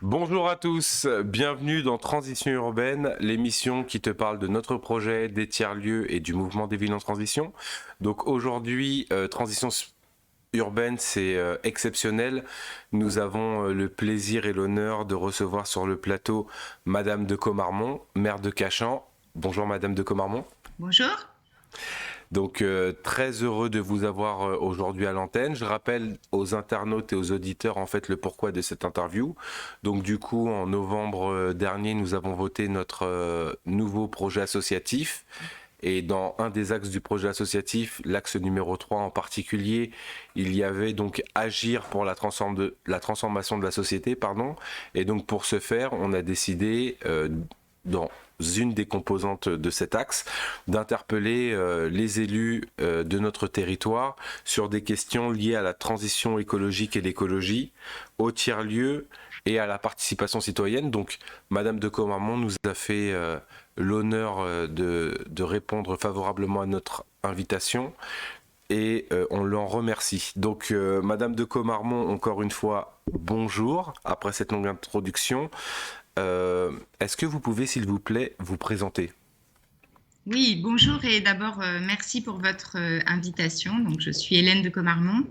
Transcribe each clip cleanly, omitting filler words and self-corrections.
Bonjour à tous, bienvenue dans Transition urbaine, l'émission qui te parle de notre projet, des tiers-lieux et du mouvement des villes en transition. Donc aujourd'hui, Transition urbaine, c'est exceptionnel. Nous avons le plaisir et l'honneur de recevoir sur le plateau Madame de Comarmont, maire de Cachan. Bonjour Madame de Comarmont. Bonjour. Donc très heureux de vous avoir aujourd'hui à l'antenne. Je rappelle aux internautes et aux auditeurs en fait le pourquoi de cette interview. Donc du coup en novembre dernier nous avons voté notre nouveau projet associatif. Et dans un des axes du projet associatif, l'axe numéro 3 en particulier, il y avait donc agir pour la transformation de la société, pardon. Et donc pour ce faire, on a décidé dans une des composantes de cet axe, d'interpeller les élus de notre territoire sur des questions liées à la transition écologique et l'écologie, au tiers-lieu et à la participation citoyenne. Donc, Madame de Comarmont nous a fait l'honneur de répondre favorablement à notre invitation et on l'en remercie. Donc, Madame de Comarmont, encore une fois, bonjour, après cette longue introduction. Est-ce que vous pouvez, s'il vous plaît, vous présenter? Oui, bonjour et d'abord merci pour votre invitation. Donc, je suis Hélène de Comarmont,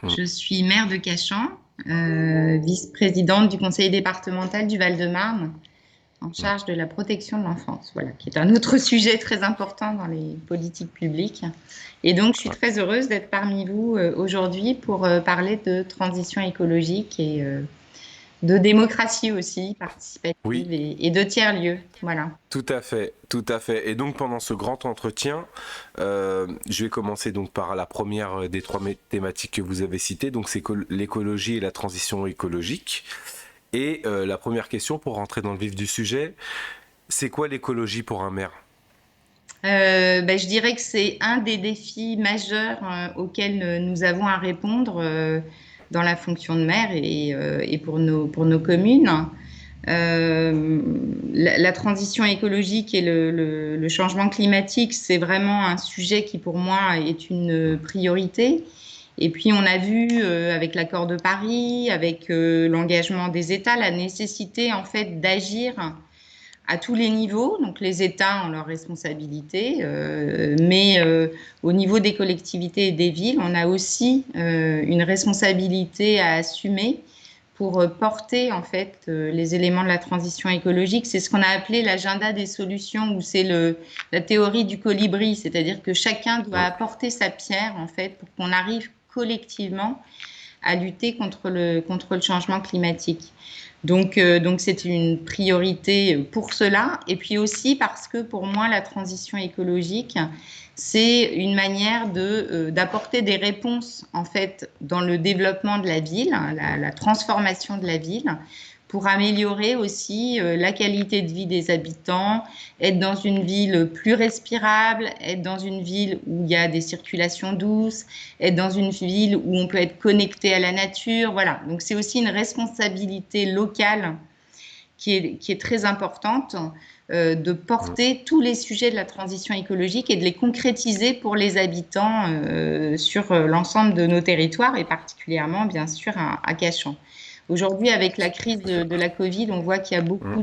Hmm. je suis maire de Cachan, vice-présidente du conseil départemental du Val-de-Marne, en charge de la protection de l'enfance, voilà, qui est un autre sujet très important dans les politiques publiques. Et donc, je suis très heureuse d'être parmi vous aujourd'hui pour parler de transition écologique et de démocratie aussi, Oui, participative et de tiers-lieux. Voilà. tout à fait, tout à fait. Et donc pendant ce grand entretien, je vais commencer donc par la première des trois thématiques que vous avez citées, donc c'est l'écologie et la transition écologique. Et la première question pour rentrer dans le vif du sujet, c'est quoi l'écologie pour un maire? Je dirais que c'est un des défis majeurs auxquels nous avons à répondre dans la fonction de maire et pour nos communes. La transition écologique et le changement climatique, c'est vraiment un sujet qui pour moi est une priorité. Et puis on a vu avec l'accord de Paris, avec l'engagement des États, la nécessité en fait d'agir à tous les niveaux. Donc les États ont leurs responsabilités, mais au niveau des collectivités et des villes, on a aussi une responsabilité à assumer pour porter en fait les éléments de la transition écologique. C'est ce qu'on a appelé l'agenda des solutions, ou c'est la théorie du colibri, c'est-à-dire que chacun doit apporter sa pierre en fait pour qu'on arrive collectivement à lutter contre le changement climatique. Donc c'est une priorité pour cela. Et puis aussi parce que pour moi, la transition écologique, c'est une manière d'apporter des réponses en fait dans le développement de la ville, la transformation de la ville, pour améliorer aussi la qualité de vie des habitants, être dans une ville plus respirable, être dans une ville où il y a des circulations douces, être dans une ville où on peut être connecté à la nature. Voilà, donc c'est aussi une responsabilité locale qui est très importante de porter tous les sujets de la transition écologique et de les concrétiser pour les habitants sur l'ensemble de nos territoires et particulièrement bien sûr à Cachan. Aujourd'hui, avec la crise de la Covid, on voit qu'il y a beaucoup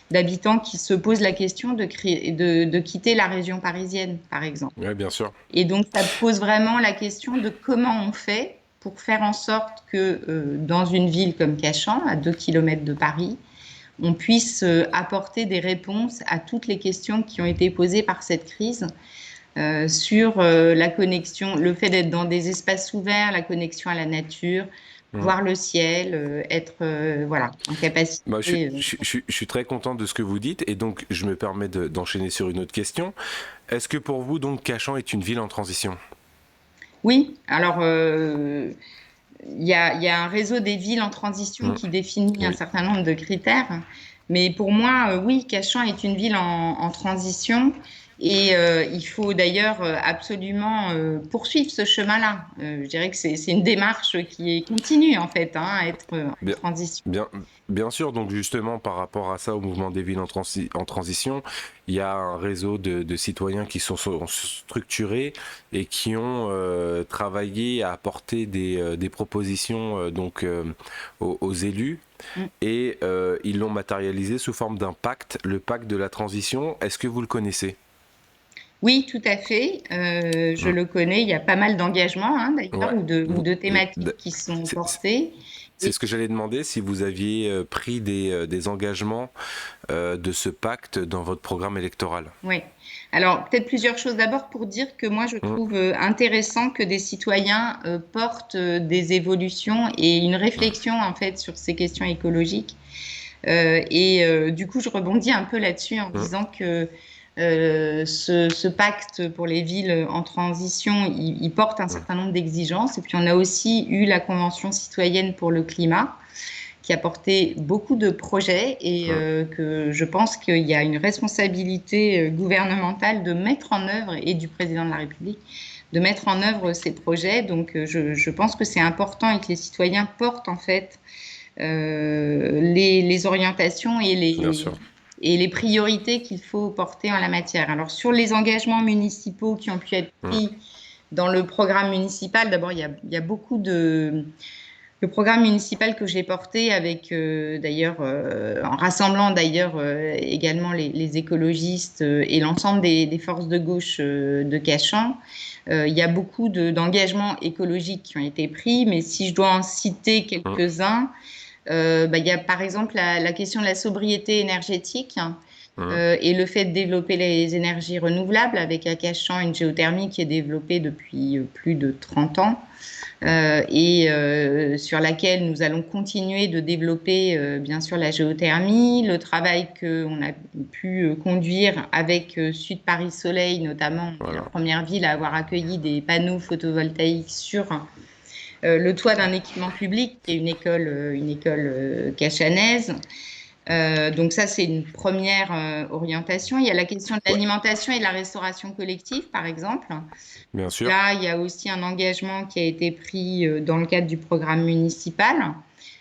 d'habitants qui se posent la question de quitter la région parisienne, par exemple. Oui, bien sûr. Et donc, ça pose vraiment la question de comment on fait pour faire en sorte que dans une ville comme Cachan, à 2 kilomètres de Paris, on puisse apporter des réponses à toutes les questions qui ont été posées par cette crise sur la connexion, le fait d'être dans des espaces ouverts, la connexion à la nature, voir le ciel, être voilà, en Bah, capacité. je suis très content de ce que vous dites et donc je me permets d'enchaîner sur une autre question. Est-ce que pour vous, donc, Cachan est une ville en transition? Oui, alors il y a un réseau des villes en transition qui définit un Oui. certain nombre de critères. Mais pour moi, oui, Cachan est une ville en transition. Et il faut d'ailleurs absolument poursuivre ce chemin-là. Je dirais que c'est une démarche qui est continue en fait, hein, à être en Bien, transition. bien, bien sûr, donc justement par rapport à ça, au mouvement des villes en transition, il y a un réseau de citoyens qui sont structurés et qui ont travaillé à apporter des propositions aux élus Mm. et ils l'ont matérialisé sous forme d'un pacte, le pacte de la transition. Est-ce que vous le connaissez? Oui, tout à fait. Je Mm. le connais. Il y a pas mal d'engagements, hein, d'ailleurs, Ouais. ou Vous- de euh, thématiques qui sont c'est portées. c'est ce que j'allais demander, si vous aviez pris des engagements de ce pacte dans votre programme électoral. Oui. Alors, peut-être plusieurs choses. D'abord, pour dire que moi, je Mmh, trouve intéressant que des citoyens portent des évolutions et une réflexion, en fait, sur ces questions écologiques. Du coup, je rebondis un peu là-dessus en mmh, disant que ce pacte pour les villes en transition, il porte un mmh, certain nombre d'exigences. Et puis, on a aussi eu la Convention citoyenne pour le climat, qui a porté beaucoup de projets et mmh. que je pense qu'il y a une responsabilité gouvernementale de mettre en œuvre et du président de la République de mettre en œuvre ces projets. Donc, je pense que c'est important et que les citoyens portent en fait les orientations Bien sûr. et les priorités qu'il faut porter en la matière. Alors, sur les engagements municipaux qui ont pu être Mmh, pris dans le programme municipal, d'abord, il y a beaucoup de le programme municipal que j'ai porté avec d'ailleurs en rassemblant d'ailleurs également les écologistes et l'ensemble des forces de gauche de Cachan, il y a beaucoup d'engagements écologiques qui ont été pris, mais si je dois en citer mmh, quelques-uns, il y a par exemple la question de la sobriété énergétique mmh. et le fait de développer les énergies renouvelables avec à Cachan une géothermie qui est développée depuis plus de 30 ans sur laquelle nous allons continuer de développer bien sûr la géothermie, le travail qu'on a pu conduire avec Sud Paris Soleil notamment, on est la Voilà. première ville à avoir accueilli des panneaux photovoltaïques sur le toit d'un équipement public qui est une école cachanaise. Donc ça, c'est une première orientation. Il y a la question de Ouais, l'alimentation et de la restauration collective, par exemple. bien sûr. Là, il y a aussi un engagement qui a été pris dans le cadre du programme municipal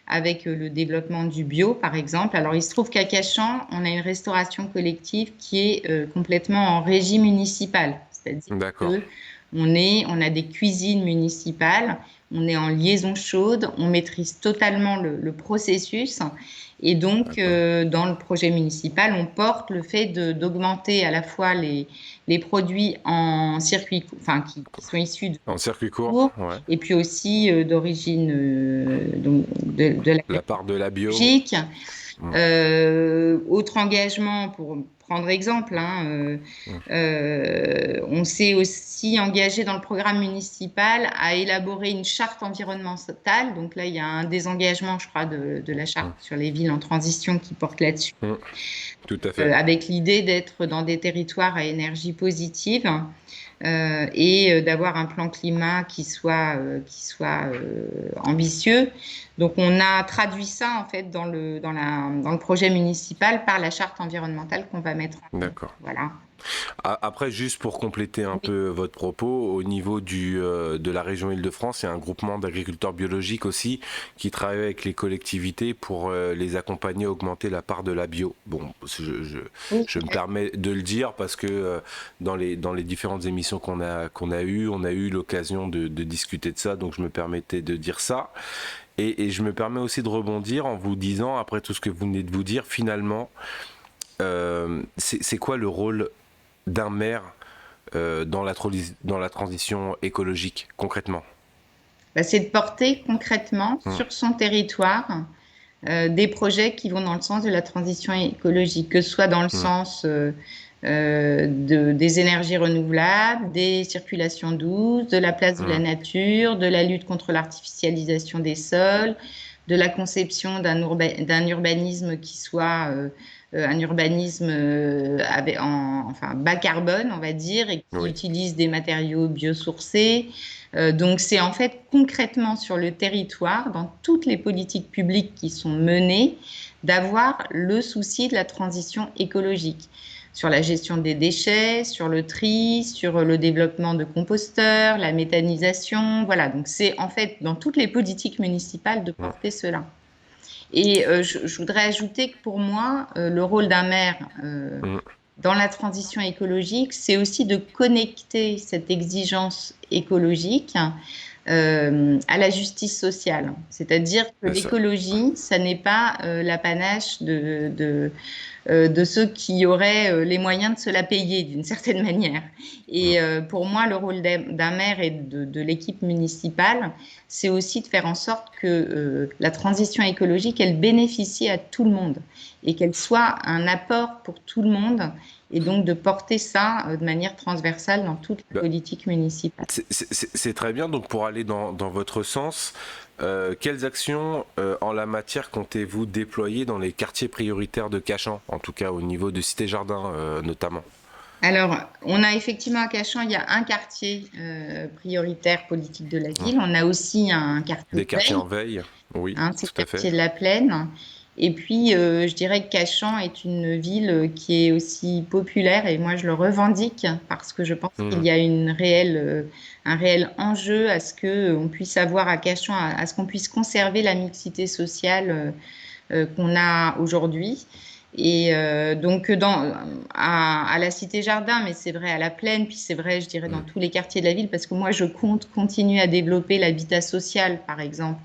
avec le développement du bio, par exemple. Alors, il se trouve qu'à Cachan, on a une restauration collective qui est complètement en régie municipale, c'est-à-dire D'accord. que on a des cuisines municipales, on est en liaison chaude, on maîtrise totalement le processus. Et donc, D'accord. dans le projet municipal, on porte le fait d'augmenter à la fois les produits en circuit, enfin, qui sont issus de En circuit court, cours, ouais. et puis aussi d'origine donc de La part de la l'agriculture bio. biologique. Mmh, Autre engagement, pour prendre exemple, hein, mmh, on s'est aussi engagé dans le programme municipal à élaborer une charte environnementale. Donc là, il y a un désengagement, je crois, de la charte mmh, sur les villes en transition qui porte là-dessus, mmh. Tout à fait. avec l'idée d'être dans des territoires à énergie positive d'avoir un plan climat qui soit ambitieux. Donc, on a traduit ça en fait dans le projet municipal par la charte environnementale qu'on va mettre en œuvre. D'accord. Voilà. Après, juste pour compléter un Oui. peu votre propos, au niveau de la région Île-de-France, il y a un groupement d'agriculteurs biologiques aussi qui travaille avec les collectivités pour les accompagner à augmenter la part de la bio. Bon, Oui, je me permets de le dire parce que dans les différentes émissions qu'on a eues, on a eu l'occasion de discuter de ça, donc je me permettais de dire ça. Et je me permets aussi de rebondir en vous disant, après tout ce que vous venez de vous dire, finalement, c'est quoi le rôle d'un maire dans la transition écologique, concrètement? bah, c'est de porter concrètement Mmh, sur son territoire des projets qui vont dans le sens de la transition écologique, que ce soit dans le mmh, sens des énergies renouvelables, des circulations douces, de la place de la mmh, nature, de la lutte contre l'artificialisation des sols, de la conception d'un urbanisme qui soit un urbanisme enfin, bas carbone, on va dire, et qui oui, utilise des matériaux biosourcés. Donc, c'est en fait concrètement sur le territoire, dans toutes les politiques publiques qui sont menées, d'avoir le souci de la transition écologique. sur la gestion des déchets, sur le tri, sur le développement de composteurs, la méthanisation. Voilà, donc c'est en fait dans toutes les politiques municipales de porter cela. Et je voudrais ajouter que pour moi, le rôle d'un maire dans la transition écologique, c'est aussi de connecter cette exigence écologique à la justice sociale. C'est-à-dire que l'écologie, ça n'est pas l'apanage de ceux qui auraient les moyens de se la payer d'une certaine manière. Et pour moi, le rôle d'un maire et de l'équipe municipale, c'est aussi de faire en sorte que la transition écologique, elle bénéficie à tout le monde et qu'elle soit un apport pour tout le monde, et donc de porter ça de manière transversale dans toute la politique municipale. C'est très bien. Donc pour aller dans votre sens, quelles actions en la matière comptez-vous déployer dans les quartiers prioritaires de Cachan, en tout cas au niveau de Cité-Jardin notamment? Alors, on a effectivement à Cachan, il y a un quartier prioritaire politique de la ville. On a aussi un quartier des quartiers en veille, oui, c'est tout le à fait. quartier de la Plaine. Et puis, je dirais que Cachan est une ville qui est aussi populaire, et moi je le revendique parce que je pense qu'il y a un réel enjeu à ce qu'on puisse avoir à Cachan, à ce qu'on puisse conserver la mixité sociale qu'on a aujourd'hui. Et donc à la Cité Jardin, mais c'est vrai à la Plaine, puis c'est vrai, je dirais, dans tous les quartiers de la ville, parce que moi je compte continuer à développer l'habitat social, par exemple,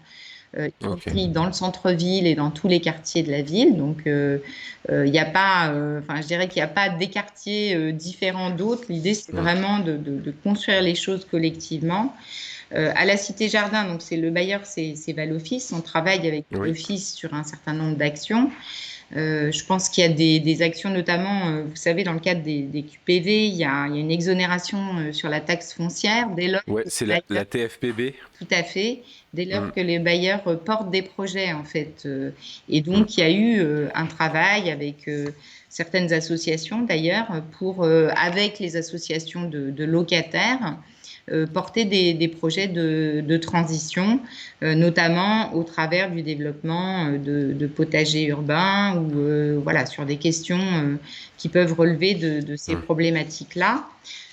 y compris dans le centre-ville et dans tous les quartiers de la ville. Donc il n'y a pas, je dirais qu'il n'y a pas des quartiers différents d'autres. L'idée, c'est vraiment de construire les choses collectivement. À la Cité Jardin, donc c'est le bailleur, c'est Val-Office. On travaille avec Val-Office sur un certain nombre d'actions. Je pense qu'il y a des actions, notamment, vous savez, dans le cadre des QPV, il y a une exonération sur la taxe foncière. Dès lors c'est la TFPB. Tout à fait. Dès lors que les bailleurs portent des projets, en fait. Et donc, il y a eu un travail avec certaines associations, d'ailleurs, pour, avec les associations de locataires, porter des projets de transition, notamment au travers du développement de potagers urbains ou voilà, sur des questions qui peuvent relever de ces problématiques-là.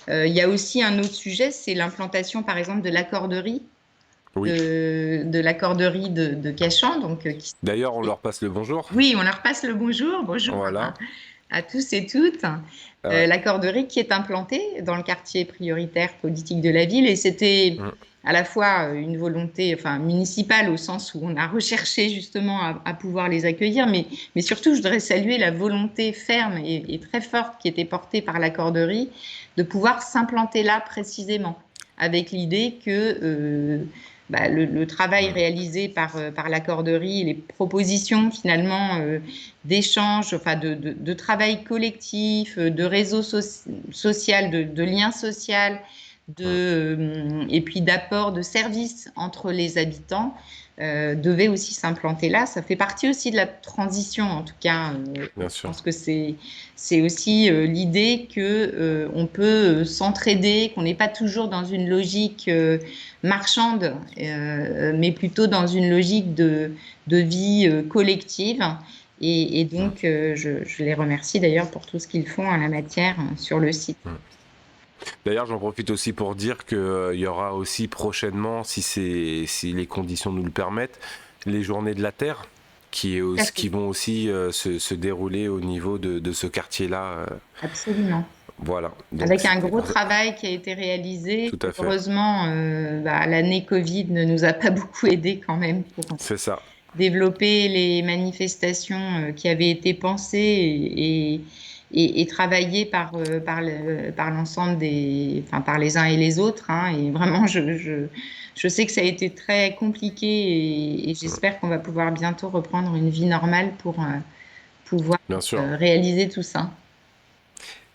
Il y a aussi un autre sujet, c'est l'implantation, par exemple, de l'accorderie. De l'accorderie de Cachan. D'ailleurs, on leur passe le bonjour. Oui, on leur passe le bonjour. Bonjour voilà. à tous et toutes. L'accorderie qui est implantée dans le quartier prioritaire politique de la ville. Et c'était à la fois une volonté municipale, au sens où on a recherché justement à pouvoir les accueillir, mais surtout, je voudrais saluer la volonté ferme et très forte qui était portée par l'accorderie de pouvoir s'implanter là précisément, avec l'idée que le travail réalisé par l'accorderie, les propositions finalement d'échange, de travail collectif, de réseau social, de lien social, et puis d'apport de services entre les habitants, devait aussi s'implanter là. Ça fait partie aussi de la transition, en tout cas. Je pense que c'est aussi l'idée que on peut s'entraider, qu'on n'est pas toujours dans une logique marchande, mais plutôt dans une logique de vie collective. Et donc, je les remercie d'ailleurs pour tout ce qu'ils font en la matière sur le site. D'ailleurs, j'en profite aussi pour dire qu'il y aura aussi prochainement, si les conditions nous le permettent, les Journées de la Terre qui vont aussi se dérouler au niveau de ce quartier-là. Absolument. Voilà. Donc, avec un gros travail qui a été réalisé. Tout à fait. Heureusement, l'année Covid ne nous a pas beaucoup aidés quand même pour développer les manifestations qui avaient été pensées et travaillées par l'ensemble par les uns et les autres. Et vraiment, je sais que ça a été très compliqué et j'espère qu'on va pouvoir bientôt reprendre une vie normale pour pouvoir réaliser tout ça.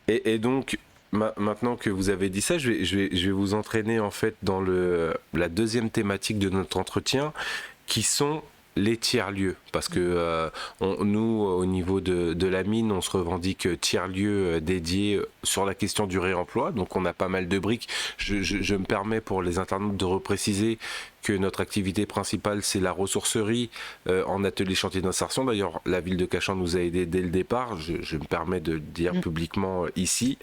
Et donc, maintenant que vous avez dit ça, je vais vous entraîner en fait dans la deuxième thématique de notre entretien, qui sont les tiers-lieux, parce que nous, au niveau de la mine, on se revendique tiers-lieu dédié sur la question du réemploi, donc on a pas mal de briques. Je me permets pour les internautes de repréciser que notre activité principale, c'est la ressourcerie en atelier chantier d'insertion. D'ailleurs, la ville de Cachan nous a aidés dès le départ, je me permets de le dire publiquement ici.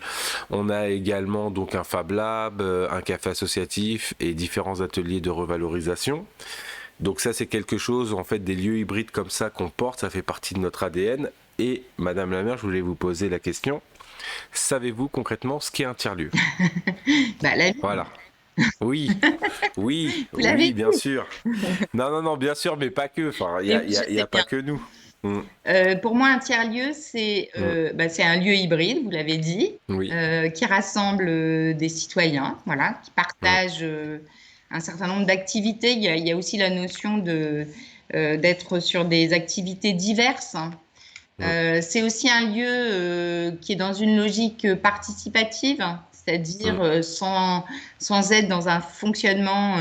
On a également donc un Fab Lab, un café associatif et différents ateliers de revalorisation. Donc ça, c'est quelque chose, en fait, des lieux hybrides comme ça qu'on porte, ça fait partie de notre ADN. Et Madame la maire, je voulais vous poser la question, savez-vous concrètement ce qu'est un tiers-lieu? Bah, la vie, Voilà. Oui, oui, vous l'avez oui, bien dit. sûr. Non, non, non, bien sûr, mais pas que. Enfin, il y Mais a, oui, y je a- y sais a pas bien. que nous. Mm, Pour moi, un tiers-lieu, mm, c'est un lieu hybride, vous l'avez dit, oui, qui rassemble des citoyens, voilà, qui mm, partagent un certain nombre d'activités. Il y a aussi la notion d'être sur des activités diverses. mm, C'est aussi un lieu qui est dans une logique participative, c'est-à-dire mm, sans être dans un fonctionnement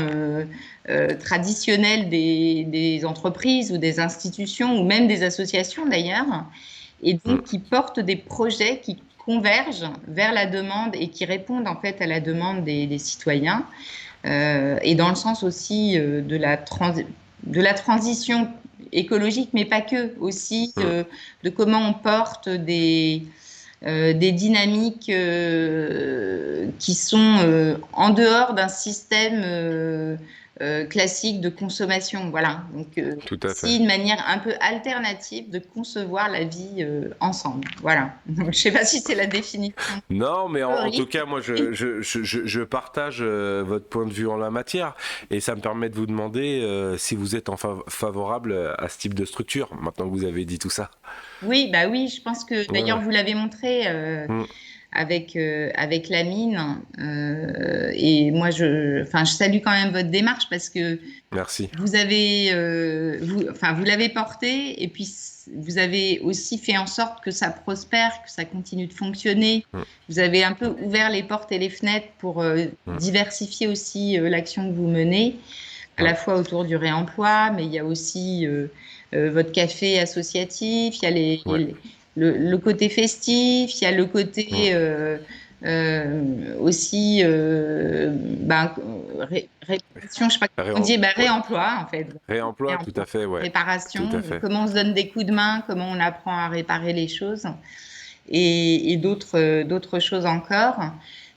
traditionnel des entreprises ou des institutions ou même des associations d'ailleurs, et mm, donc qui portent des projets qui convergent vers la demande et qui répondent en fait à la demande des citoyens, et dans le sens aussi de la transition écologique, mais pas que, aussi mm. de comment on porte des dynamiques qui sont en dehors d'un système classique de consommation. Voilà. Donc, Tout à fait. aussi une manière un peu alternative de concevoir la vie ensemble. Voilà. Donc, je ne sais pas si c'est la définition Non, mais en tout théorique. cas, moi, je partage votre point de vue en la matière et ça me permet de vous demander si vous êtes favorable à ce type de structure, maintenant que vous avez dit tout ça. Oui, bah oui, je pense que Ouais, d'ailleurs ouais. vous l'avez montré Mm, avec la mine. Et moi, enfin, je salue quand même votre démarche parce que merci. vous avez, enfin, vous l'avez porté et puis vous avez aussi fait en sorte que ça prospère, que ça continue de fonctionner. Mm, Vous avez un peu ouvert les portes et les fenêtres pour mm, diversifier aussi l'action que vous menez, à mm, la fois autour du réemploi, mais il y a aussi votre café associatif, il y a ouais. le côté festif, il y a le côté Mm. aussi réparation, je sais pas comment on dit, Ouais. réemploi en fait. Réemploi, tout Réemploi, à fait, ouais. Tout à réparation, fait. comment on se donne des coups de main, comment on apprend à réparer les choses et d'autres choses encore.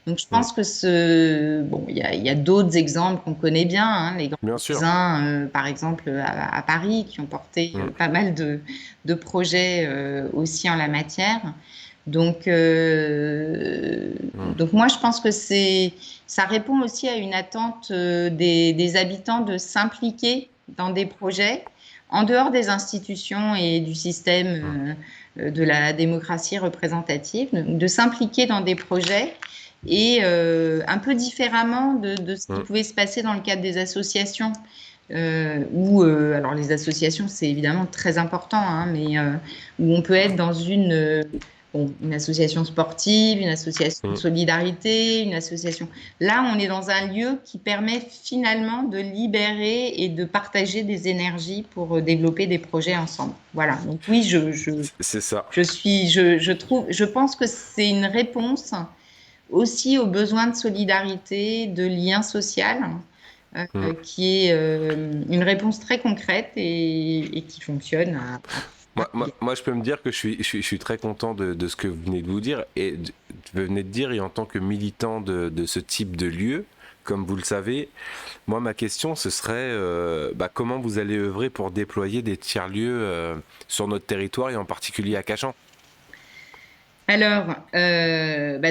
Donc, je Mm. pense que bon, il y a d'autres exemples qu'on connaît bien, hein, les grands Bien sûr. magasins, par exemple, à Paris, qui ont porté Mm, pas mal de projets aussi en la matière. Donc, mm, moi, je pense que ça répond aussi à une attente des habitants de s'impliquer dans des projets en dehors des institutions et du mm, système de la démocratie représentative, de s'impliquer dans des projets et un peu différemment de ce qui mm. pouvait se passer dans le cadre des associations. Alors les associations, c'est évidemment très important, hein, mais où on peut être dans une association sportive, une association de Mm. solidarité, une association. Là, on est dans un lieu qui permet finalement de libérer et de partager des énergies pour développer des projets ensemble. Voilà. Donc oui, C'est ça. je pense que c'est une réponse aussi aux besoins de solidarité, de lien social, Mm. qui est une réponse très concrète et qui fonctionne à Moi, je peux me dire que je suis très content de ce que vous venez de vous dire vous venez de dire, et en tant que militant de ce type de lieu, comme vous le savez, moi, ma question, ce serait comment vous allez œuvrer pour déployer des tiers-lieux sur notre territoire et en particulier à Cachan? Alors,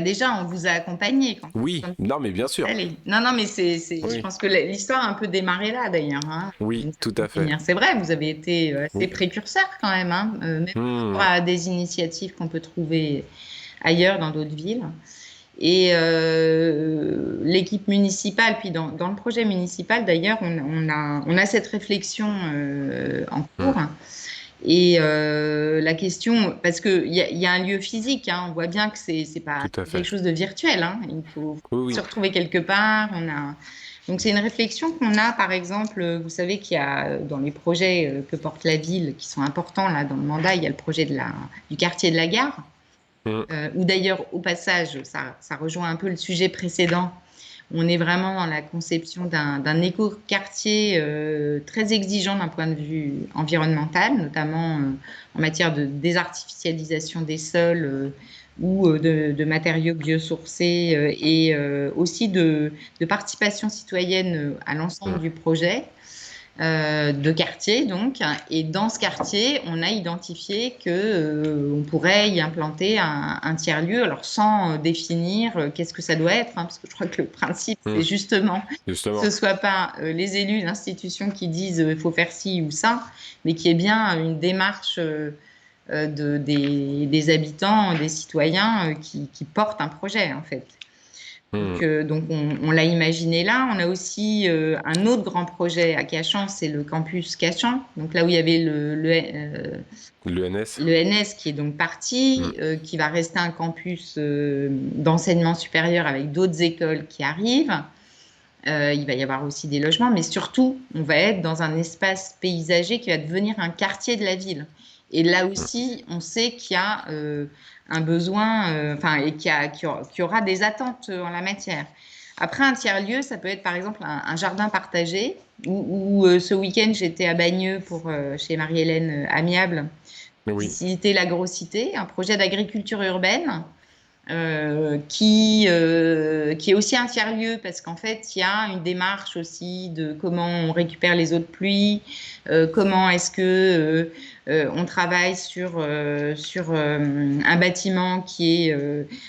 déjà, on vous a accompagné quand Oui, nous sommes non, mais bien sûr. installés. Non, non, mais je Oui, pense que l'histoire a un peu démarré là, d'ailleurs, hein. oui, tout à fait. C'est vrai, vous avez été assez Oui. précurseur quand même, hein, même par Hmm, rapport à des initiatives qu'on peut trouver ailleurs dans d'autres villes. Et l'équipe municipale, puis dans le projet municipal, d'ailleurs, on a cette réflexion en hmm, cours. Et la question, parce qu'il y a un lieu physique, hein, on voit bien que c'est pas Tout à quelque fait. chose de virtuel, hein, il faut Oui, se oui. retrouver quelque part. Donc c'est une réflexion qu'on a, par exemple, vous savez qu'il y a dans les projets que porte la ville, qui sont importants là dans le mandat, il y a le projet du quartier de la gare, Mm. où d'ailleurs, au passage, ça rejoint un peu le sujet précédent. On est vraiment dans la conception d'un écoquartier très exigeant d'un point de vue environnemental, notamment en matière de désartificialisation des sols ou de matériaux biosourcés et aussi de participation citoyenne à l'ensemble Mm. du projet de quartier donc. Et dans ce quartier, on a identifié que on pourrait y implanter un tiers-lieu, alors sans définir qu'est-ce que ça doit être, hein, parce que je crois que le principe, c'est Mm. justement que ce Justement. soit pas les élus, l'institution qui disent il faut faire ci ou ça, mais qui est bien une démarche des habitants, des citoyens qui portent un projet en fait. Mm. Donc on l'a imaginé là. On a aussi un autre grand projet à Cachan, c'est le campus Cachan. Donc là où il y avait L'ENS. l'ENS qui est donc parti, qui va rester un campus d'enseignement supérieur avec d'autres écoles qui arrivent. Il va y avoir aussi des logements, mais surtout, on va être dans un espace paysager qui va devenir un quartier de la ville. Et là aussi, on sait qu'il y a un besoin, enfin, et qu'il y aura des attentes en la matière. Après, un tiers-lieu, ça peut être par exemple un jardin partagé, où ce week-end, j'étais à Bagneux chez Marie-Hélène Amiable, Oui. visiter l'Agrocité, un projet d'agriculture urbaine qui est aussi un tiers-lieu parce qu'en fait, il y a une démarche aussi de comment on récupère les eaux de pluie, comment est-ce que on travaille sur un bâtiment qui est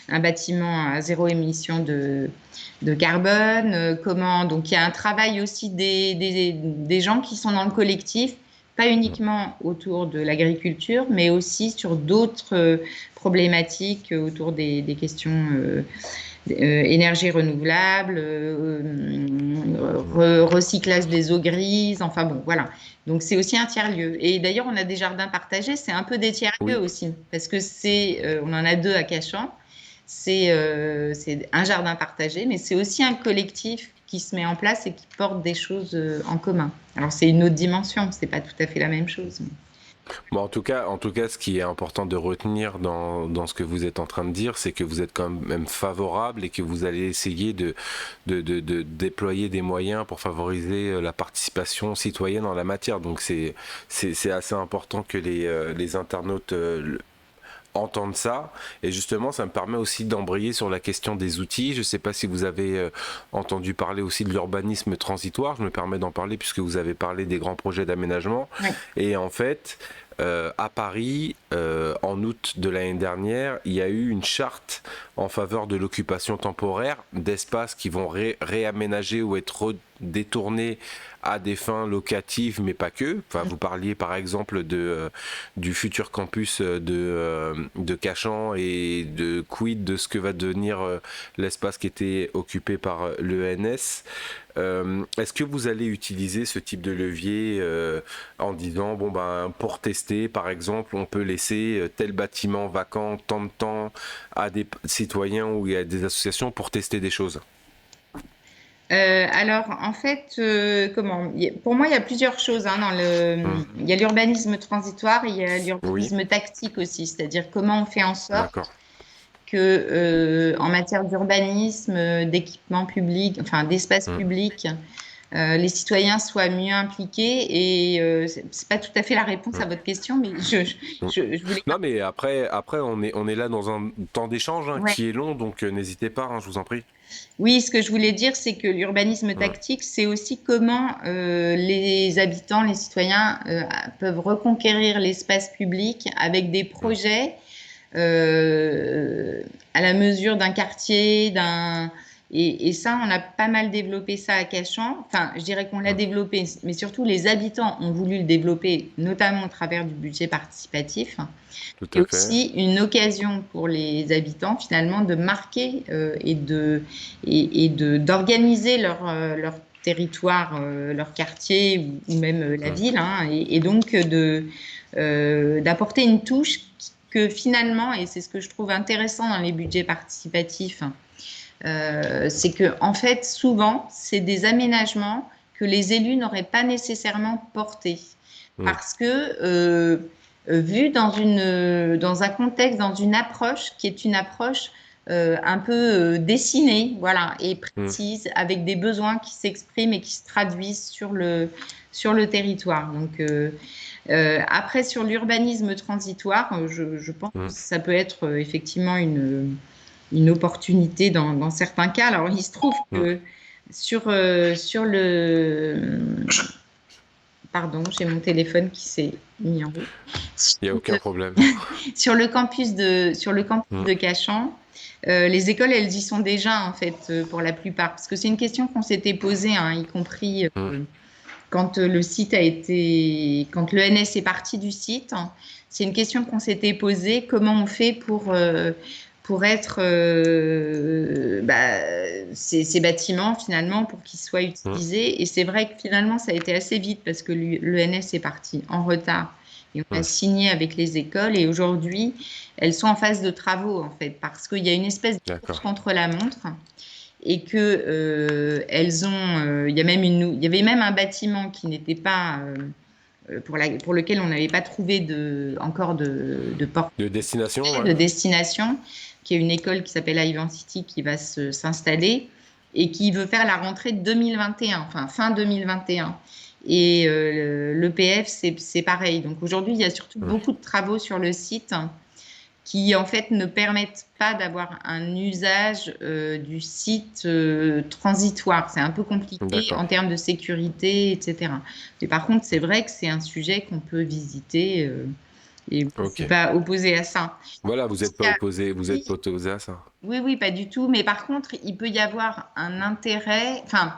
un bâtiment à zéro émission de carbone, comment donc il y a un travail aussi des gens qui sont dans le collectif, pas uniquement autour de l'agriculture, mais aussi sur d'autres problématiques autour des questions énergie renouvelable, recyclage des eaux grises, enfin bon, voilà. Donc c'est aussi un tiers-lieu. Et d'ailleurs, on a des jardins partagés, c'est un peu des tiers-lieux Oui. aussi, parce que on en a deux à Cachan. C'est un jardin partagé, mais c'est aussi un collectif qui se met en place et qui porte des choses en commun. Alors c'est une autre dimension, c'est pas tout à fait la même chose. Bon, en tout cas, ce qui est important de retenir dans ce que vous êtes en train de dire, c'est que vous êtes quand même favorable et que vous allez essayer de déployer des moyens pour favoriser la participation citoyenne en la matière. Donc c'est assez important que les internautes entendre ça. Et justement, ça me permet aussi d'embrayer sur la question des outils. Je ne sais pas si vous avez entendu parler aussi de l'urbanisme transitoire. Je me permets d'en parler puisque vous avez parlé des grands projets d'aménagement. Ouais. Et en fait, à Paris, en août de l'année dernière, il y a eu une charte en faveur de l'occupation temporaire d'espaces qui vont réaménager ou être détournés à des fins locatives, mais pas que. Enfin, vous parliez par exemple du futur campus de Cachan et de quid de ce que va devenir l'espace qui était occupé par l'ENS. Est-ce que vous allez utiliser ce type de levier en disant, bon ben, pour tester, par exemple, on peut laisser tel bâtiment vacant tant de temps à des citoyens ou à des associations pour tester des choses? Alors, en fait, pour moi, il y a plusieurs choses hein, Hmm. il y a l'urbanisme transitoire et il y a Oui, l'urbanisme tactique aussi, c'est-à-dire comment on fait en sorte d'accord. que, en matière d'urbanisme, d'équipement public, enfin d'espace Hmm. public, les citoyens soient mieux impliqués. Et c'est pas tout à fait la réponse à Hmm. votre question, mais Hmm. je voulais. Non, mais après on est là dans un temps d'échange hein, Ouais. qui est long, donc n'hésitez pas, hein, je vous en prie. Oui, ce que je voulais dire, c'est que l'urbanisme Hmm. tactique, c'est aussi comment les habitants, les citoyens peuvent reconquérir l'espace public avec des Hmm. projets à la mesure d'un quartier, et ça, on a pas mal développé ça à Cachan. Enfin, je dirais qu'on l'a Hmm. développé, mais surtout les habitants ont voulu le développer, notamment au travers du budget participatif. Tout Et à fait. aussi une occasion pour les habitants finalement de marquer et d'organiser leur territoire, leur quartier ou même la ville, hein, et donc d'apporter une touche que finalement, et c'est ce que je trouve intéressant dans les budgets participatifs, c'est que en fait, souvent, c'est des aménagements que les élus n'auraient pas nécessairement portés. Parce que vu dans un contexte, dans une approche qui est une approche un peu dessinée, voilà, et précise, avec des besoins qui s'expriment et qui se traduisent sur le territoire. Donc après, sur l'urbanisme transitoire, je pense que ça peut être effectivement une opportunité dans certains cas. Alors, il se trouve que sur le... Pardon, j'ai mon téléphone qui s'est mis en route. Il n'y a aucun problème. Sur le campus de Cachan, les écoles, elles y sont déjà, en fait, pour la plupart. Parce que c'est une question qu'on s'était posée, hein, y compris quand le site quand l'ENS est parti du site. Hein, c'est une question qu'on s'était posée. Comment on fait pour être ces bâtiments, finalement, pour qu'ils soient utilisés. Et c'est vrai que finalement, ça a été assez vite parce que l'ENS est parti en retard. Et on a signé avec les écoles et aujourd'hui, elles sont en phase de travaux, en fait, parce qu'il y a une espèce de course contre la montre et que il y avait même un bâtiment qui n'était pas pour lequel on n'avait pas trouvé encore de porte de destination, de destination, qui est une école qui s'appelle Identity qui va s'installer et qui veut faire la rentrée de 2021, enfin fin 2021. Et l'EPF, c'est pareil. Donc aujourd'hui, il y a surtout beaucoup de travaux sur le site qui en fait ne permettent pas d'avoir un usage du site transitoire. C'est un peu compliqué en termes de sécurité, etc. Mais par contre, c'est vrai que c'est un sujet qu'on peut visiter et je ne suis pas opposée à ça. Voilà, vous n'êtes pas opposé, à ça. Oui, oui, pas du tout. Mais par contre, il peut y avoir un intérêt. Enfin,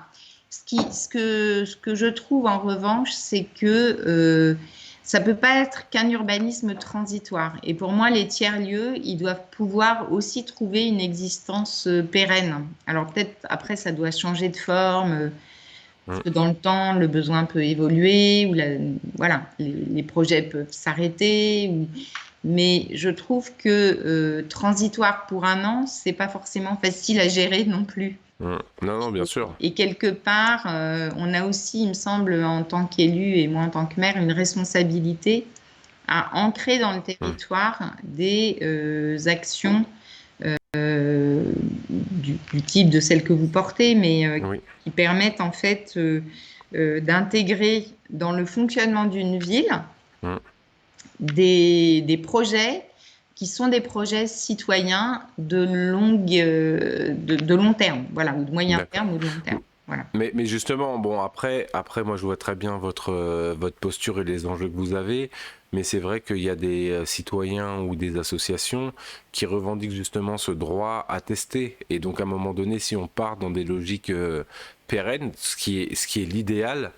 ce que je trouve en revanche, c'est que ça peut pas être qu'un urbanisme transitoire. Et pour moi, les tiers-lieux, ils doivent pouvoir aussi trouver une existence pérenne. Alors peut-être après, ça doit changer de forme, parce que dans le temps, le besoin peut évoluer, ou voilà, les projets peuvent s'arrêter. Mais je trouve que transitoire pour un an, c'est pas forcément facile à gérer non plus. Non, non, bien sûr. Et quelque part, on a aussi, il me semble, en tant qu'élu et moi en tant que maire, une responsabilité à ancrer dans le territoire des actions du type de celles que vous portez, mais qui permettent en fait d'intégrer dans le fonctionnement d'une ville des projets qui sont des projets citoyens de long terme, voilà, ou de moyen terme ou de long terme. Voilà. Mais justement, bon, après, moi, je vois très bien votre posture et les enjeux que vous avez, mais c'est vrai qu'il y a des citoyens ou des associations qui revendiquent justement ce droit à tester. Et donc, à un moment donné, si on part dans des logiques pérennes, ce qui est l'idéal,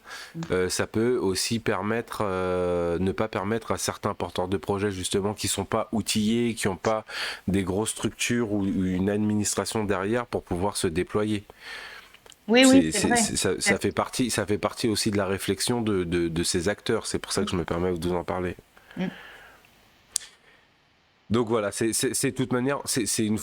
ça peut aussi ne pas permettre à certains porteurs de projets, justement, qui sont pas outillés, qui n'ont pas des grosses structures ou une administration derrière pour pouvoir se déployer. Oui, c'est vrai. Ça fait partie aussi de la réflexion de ces acteurs. C'est pour ça que je me permets de vous en parler. Donc voilà, c'est de toute manière, c'est une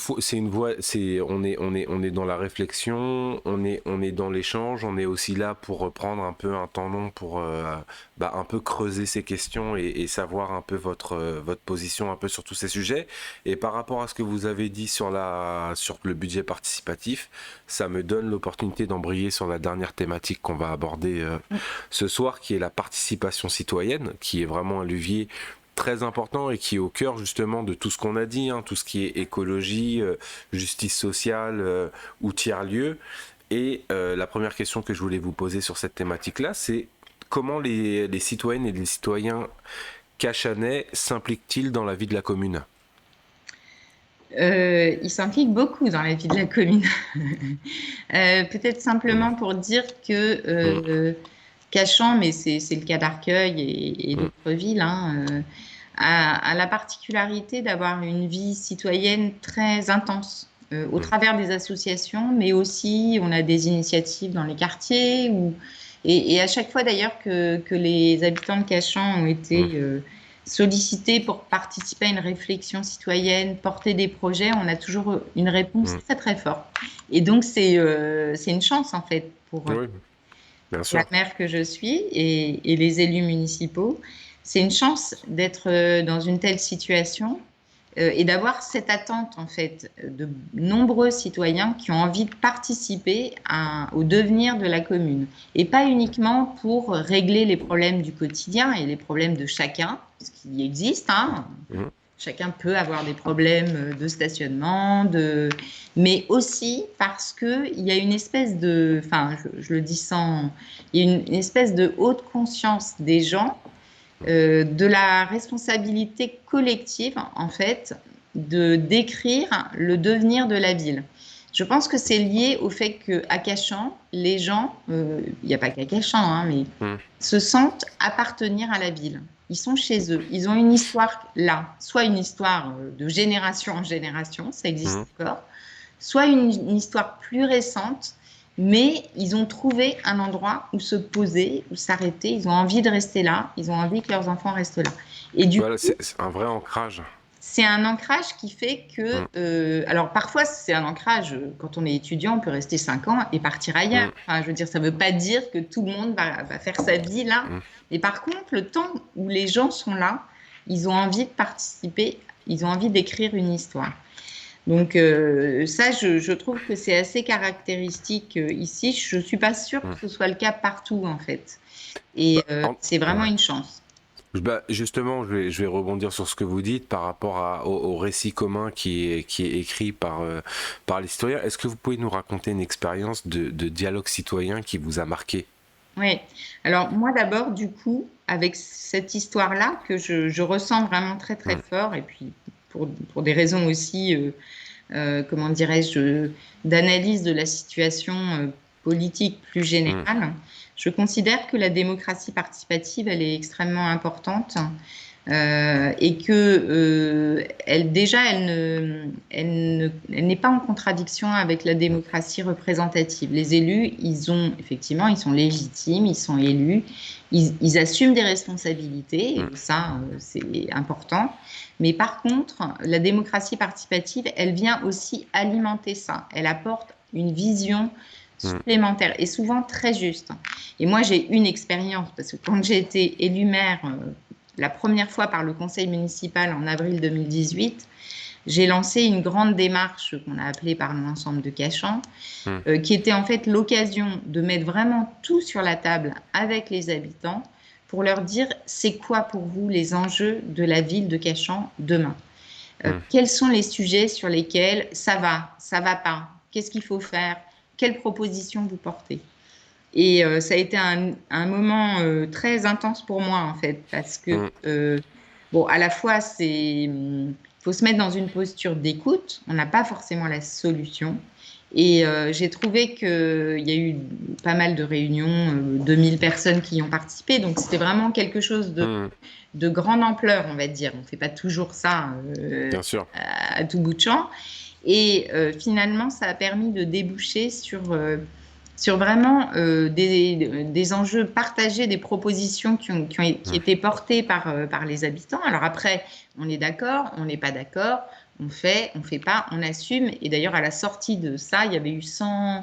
voie, on est dans la réflexion, on est dans l'échange, on est aussi là pour prendre un peu un temps long pour un peu creuser ces questions et savoir un peu votre position un peu sur tous ces sujets. Et par rapport à ce que vous avez dit sur le budget participatif, ça me donne l'opportunité d'embrayer sur la dernière thématique qu'on va aborder ce soir, qui est la participation citoyenne, qui est vraiment un levier très important et qui est au cœur justement de tout ce qu'on a dit, tout ce qui est écologie, justice sociale ou tiers-lieu. Et la première question que je voulais vous poser sur cette thématique-là, c'est comment les citoyennes et les citoyens cachanais s'impliquent-ils dans la vie de la commune ? Ils s'impliquent beaucoup dans la vie de la commune. Peut-être simplement pour dire que Cachan, mais c'est le cas d'Arcueil et d'autres villes, a la particularité d'avoir une vie citoyenne très intense. au travers des associations, mais aussi on a des initiatives dans les quartiers. Et à chaque fois d'ailleurs que les habitants de Cachan ont été sollicités pour participer à une réflexion citoyenne, porter des projets, on a toujours une réponse très très forte. Et donc c'est une chance en fait pour Oui, bien la sûr. maire que je suis et les élus municipaux. C'est une chance d'être dans une telle situation et d'avoir cette attente en fait de nombreux citoyens qui ont envie de participer au devenir de la commune et pas uniquement pour régler les problèmes du quotidien et les problèmes de chacun, ce qui existe, hein. Mhm. Chacun peut avoir des problèmes de stationnement, mais aussi parce qu'il y a une espèce de, enfin, je le dis sans, il y a une espèce de haute conscience des gens de la responsabilité collective, en fait, de décrire le devenir de la ville. Je pense que c'est lié au fait qu'à Cachan, les gens, il n'y a pas qu'à Cachan, hein, mais Mhm. se sentent appartenir à la ville. Ils sont chez eux. Ils ont une histoire là, soit une histoire de génération en génération, ça existe Mhm. encore, soit une histoire plus récente, mais ils ont trouvé un endroit où se poser, où s'arrêter. Ils ont envie de rester là. Ils ont envie que leurs enfants restent là. Et du Voilà, coup, c'est un vrai ancrage. c'est un ancrage qui fait que, Mhm. alors parfois c'est un ancrage, quand on est étudiant, on peut rester 5 ans et partir ailleurs. Mhm. Enfin, je veux dire, ça ne veut pas dire que tout le monde va faire sa vie là. Mhm. Mais par contre, le temps où les gens sont là, ils ont envie de participer, ils ont envie d'écrire une histoire. Donc ça, je trouve que c'est assez caractéristique ici. Je ne suis pas sûre que Mhm. ce soit le cas partout en fait. Et c'est vraiment Ouais. une chance. Bah, justement, je vais rebondir sur ce que vous dites par rapport au récit commun qui est écrit par les citoyens. Est-ce que vous pouvez nous raconter une expérience de dialogue citoyen qui vous a marqué? Oui. Alors moi d'abord, du coup, avec cette histoire-là que je ressens vraiment très très Mhm. fort, et puis pour des raisons aussi, comment dirais-je, d'analyse de la situation politique plus Mhm. générale, je considère que la démocratie participative, elle est extrêmement importante. Et que elle n'est pas en contradiction avec la démocratie représentative. Les élus, effectivement, ils sont légitimes, ils sont élus, ils assument des responsabilités, Mhm. et ça, c'est important. Mais par contre, la démocratie participative, elle vient aussi alimenter ça. Elle apporte une vision Mhm. supplémentaire et souvent très juste. Et moi, j'ai une expérience parce que quand j'ai été élue maire la première fois par le conseil municipal en avril 2018, j'ai lancé une grande démarche qu'on a appelée par l'ensemble de Cachan, Mhm. qui était en fait l'occasion de mettre vraiment tout sur la table avec les habitants pour leur dire c'est quoi pour vous les enjeux de la ville de Cachan demain. Mhm. Quels sont les sujets sur lesquels ça va pas, qu'est-ce qu'il faut faire, quelles propositions vous portez. Et ça a été un moment très intense pour moi, en fait, parce que, Mhm. bon, à la fois, faut se mettre dans une posture d'écoute. On n'a pas forcément la solution. Et j'ai trouvé qu'il y a eu pas mal de réunions, 2000 personnes qui y ont participé. Donc, c'était vraiment quelque chose Mhm. de grande ampleur, on va dire. On ne fait pas toujours ça Bien sûr. à tout bout de champ. Et finalement, ça a permis de déboucher sur vraiment des enjeux partagés, des propositions qui Mhm. étaient portées par les habitants. Alors après, on est d'accord, on n'est pas d'accord, on fait pas, on assume. Et d'ailleurs, à la sortie de ça, il y avait eu 100,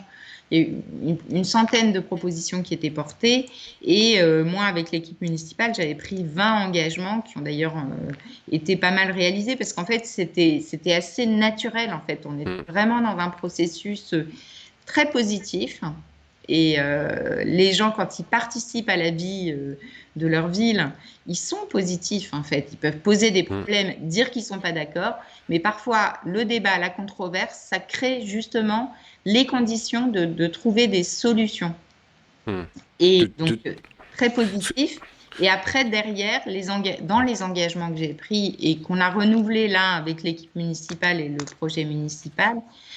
il y a eu une centaine de propositions qui étaient portées. Et moi, avec l'équipe municipale, j'avais pris 20 engagements qui ont d'ailleurs été pas mal réalisés parce qu'en fait, c'était assez naturel. En fait, on était Mhm. vraiment dans un processus très positif. Et les gens, quand ils participent à la vie de leur ville, ils sont positifs en fait. Ils peuvent poser des Mhm. problèmes, dire qu'ils ne sont pas d'accord, mais parfois le débat, la controverse, ça crée justement les conditions de trouver des solutions. Mhm. Et Tout- donc, tout- très positif. Et après, derrière, dans les engagements que j'ai pris et qu'on a renouvelés là avec l'équipe municipale et le projet municipal,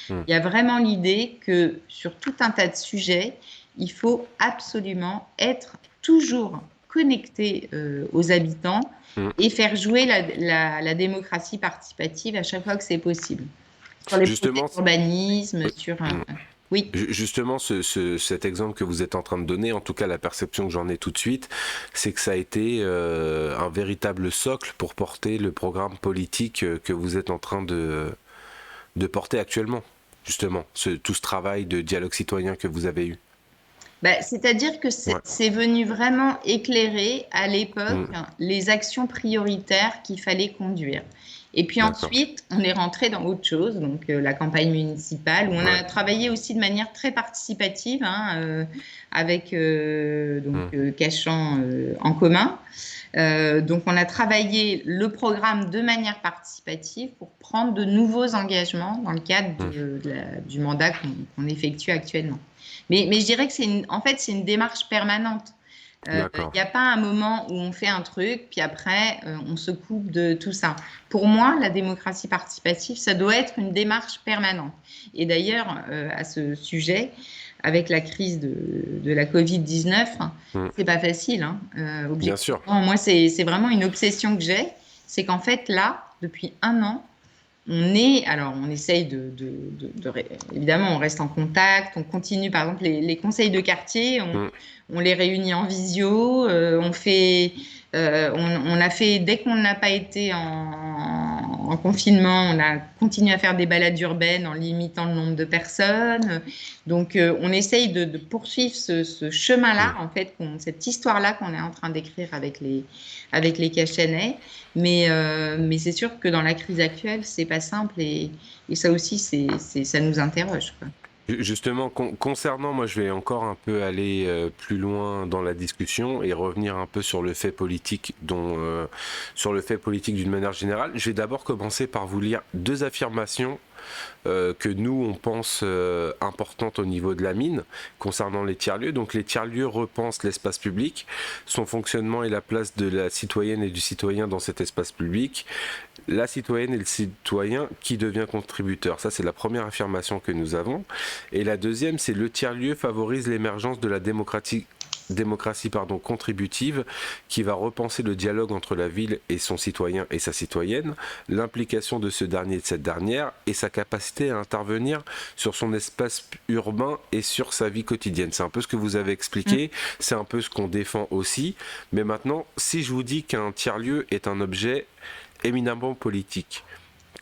Mhm. il y a vraiment l'idée que sur tout un tas de sujets, il faut absolument être toujours connecté aux habitants Mhm. et faire jouer la démocratie participative à chaque fois que c'est possible. Sur les projets Justement, d'urbanisme, oui. sur... Mm. oui. Justement, cet exemple que vous êtes en train de donner, en tout cas la perception que j'en ai tout de suite, c'est que ça a été un véritable socle pour porter le programme politique que vous êtes en train de porter actuellement, justement, tout ce travail de dialogue citoyen que vous avez eu. Bah, c'est-à-dire que Ouais. c'est venu vraiment éclairer à l'époque Mm. les actions prioritaires qu'il fallait conduire. Et puis D'accord. ensuite, on est rentré dans autre chose, donc la campagne municipale, où on Ouais. a travaillé aussi de manière très participative, hein, avec Mm. Cachan en commun. Donc, on a travaillé le programme de manière participative pour prendre de nouveaux engagements dans le cadre Mm. du mandat qu'on effectue actuellement. Mais je dirais que en fait, c'est une démarche permanente. Il D'accord. n'y a pas un moment où on fait un truc, puis après, on se coupe de tout ça. Pour moi, la démocratie participative, ça doit être une démarche permanente. Et d'ailleurs, à ce sujet, avec la crise de la Covid-19, Mm. c'est pas facile, hein. Bien sûr. Objectivement, moi, c'est vraiment une obsession que j'ai. C'est qu'en fait, là, depuis un an, alors on essaye évidemment, on reste en contact, on continue, par exemple, les conseils de quartier, Mm. on les réunit en visio, on a fait, dès qu'on n'a pas été en confinement, on a continué à faire des balades urbaines en limitant le nombre de personnes. Donc, on essaye de poursuivre ce chemin-là, Mm. en fait, cette histoire-là qu'on est en train d'écrire avec les Cachanais. Mais c'est sûr que dans la crise actuelle, c'est pas simple et ça aussi, ça nous interroge, quoi. Justement, concernant, moi je vais encore un peu aller plus loin dans la discussion et revenir un peu sur le fait politique sur le fait politique d'une manière générale. Je vais d'abord commencer par vous lire deux affirmations que nous on pense importantes au niveau de la mine concernant les tiers-lieux. Donc les tiers-lieux repensent l'espace public, son fonctionnement et la place de la citoyenne et du citoyen dans cet espace public. La citoyenne et le citoyen qui devient contributeur. Ça, c'est la première affirmation que nous avons. Et la deuxième, c'est le tiers-lieu favorise l'émergence de la démocratie contributive qui va repenser le dialogue entre la ville et son citoyen et sa citoyenne, l'implication de ce dernier et de cette dernière et sa capacité à intervenir sur son espace urbain et sur sa vie quotidienne. C'est un peu ce que vous avez expliqué, c'est un peu ce qu'on défend aussi. Mais maintenant, si je vous dis qu'un tiers-lieu est un objet éminemment politique,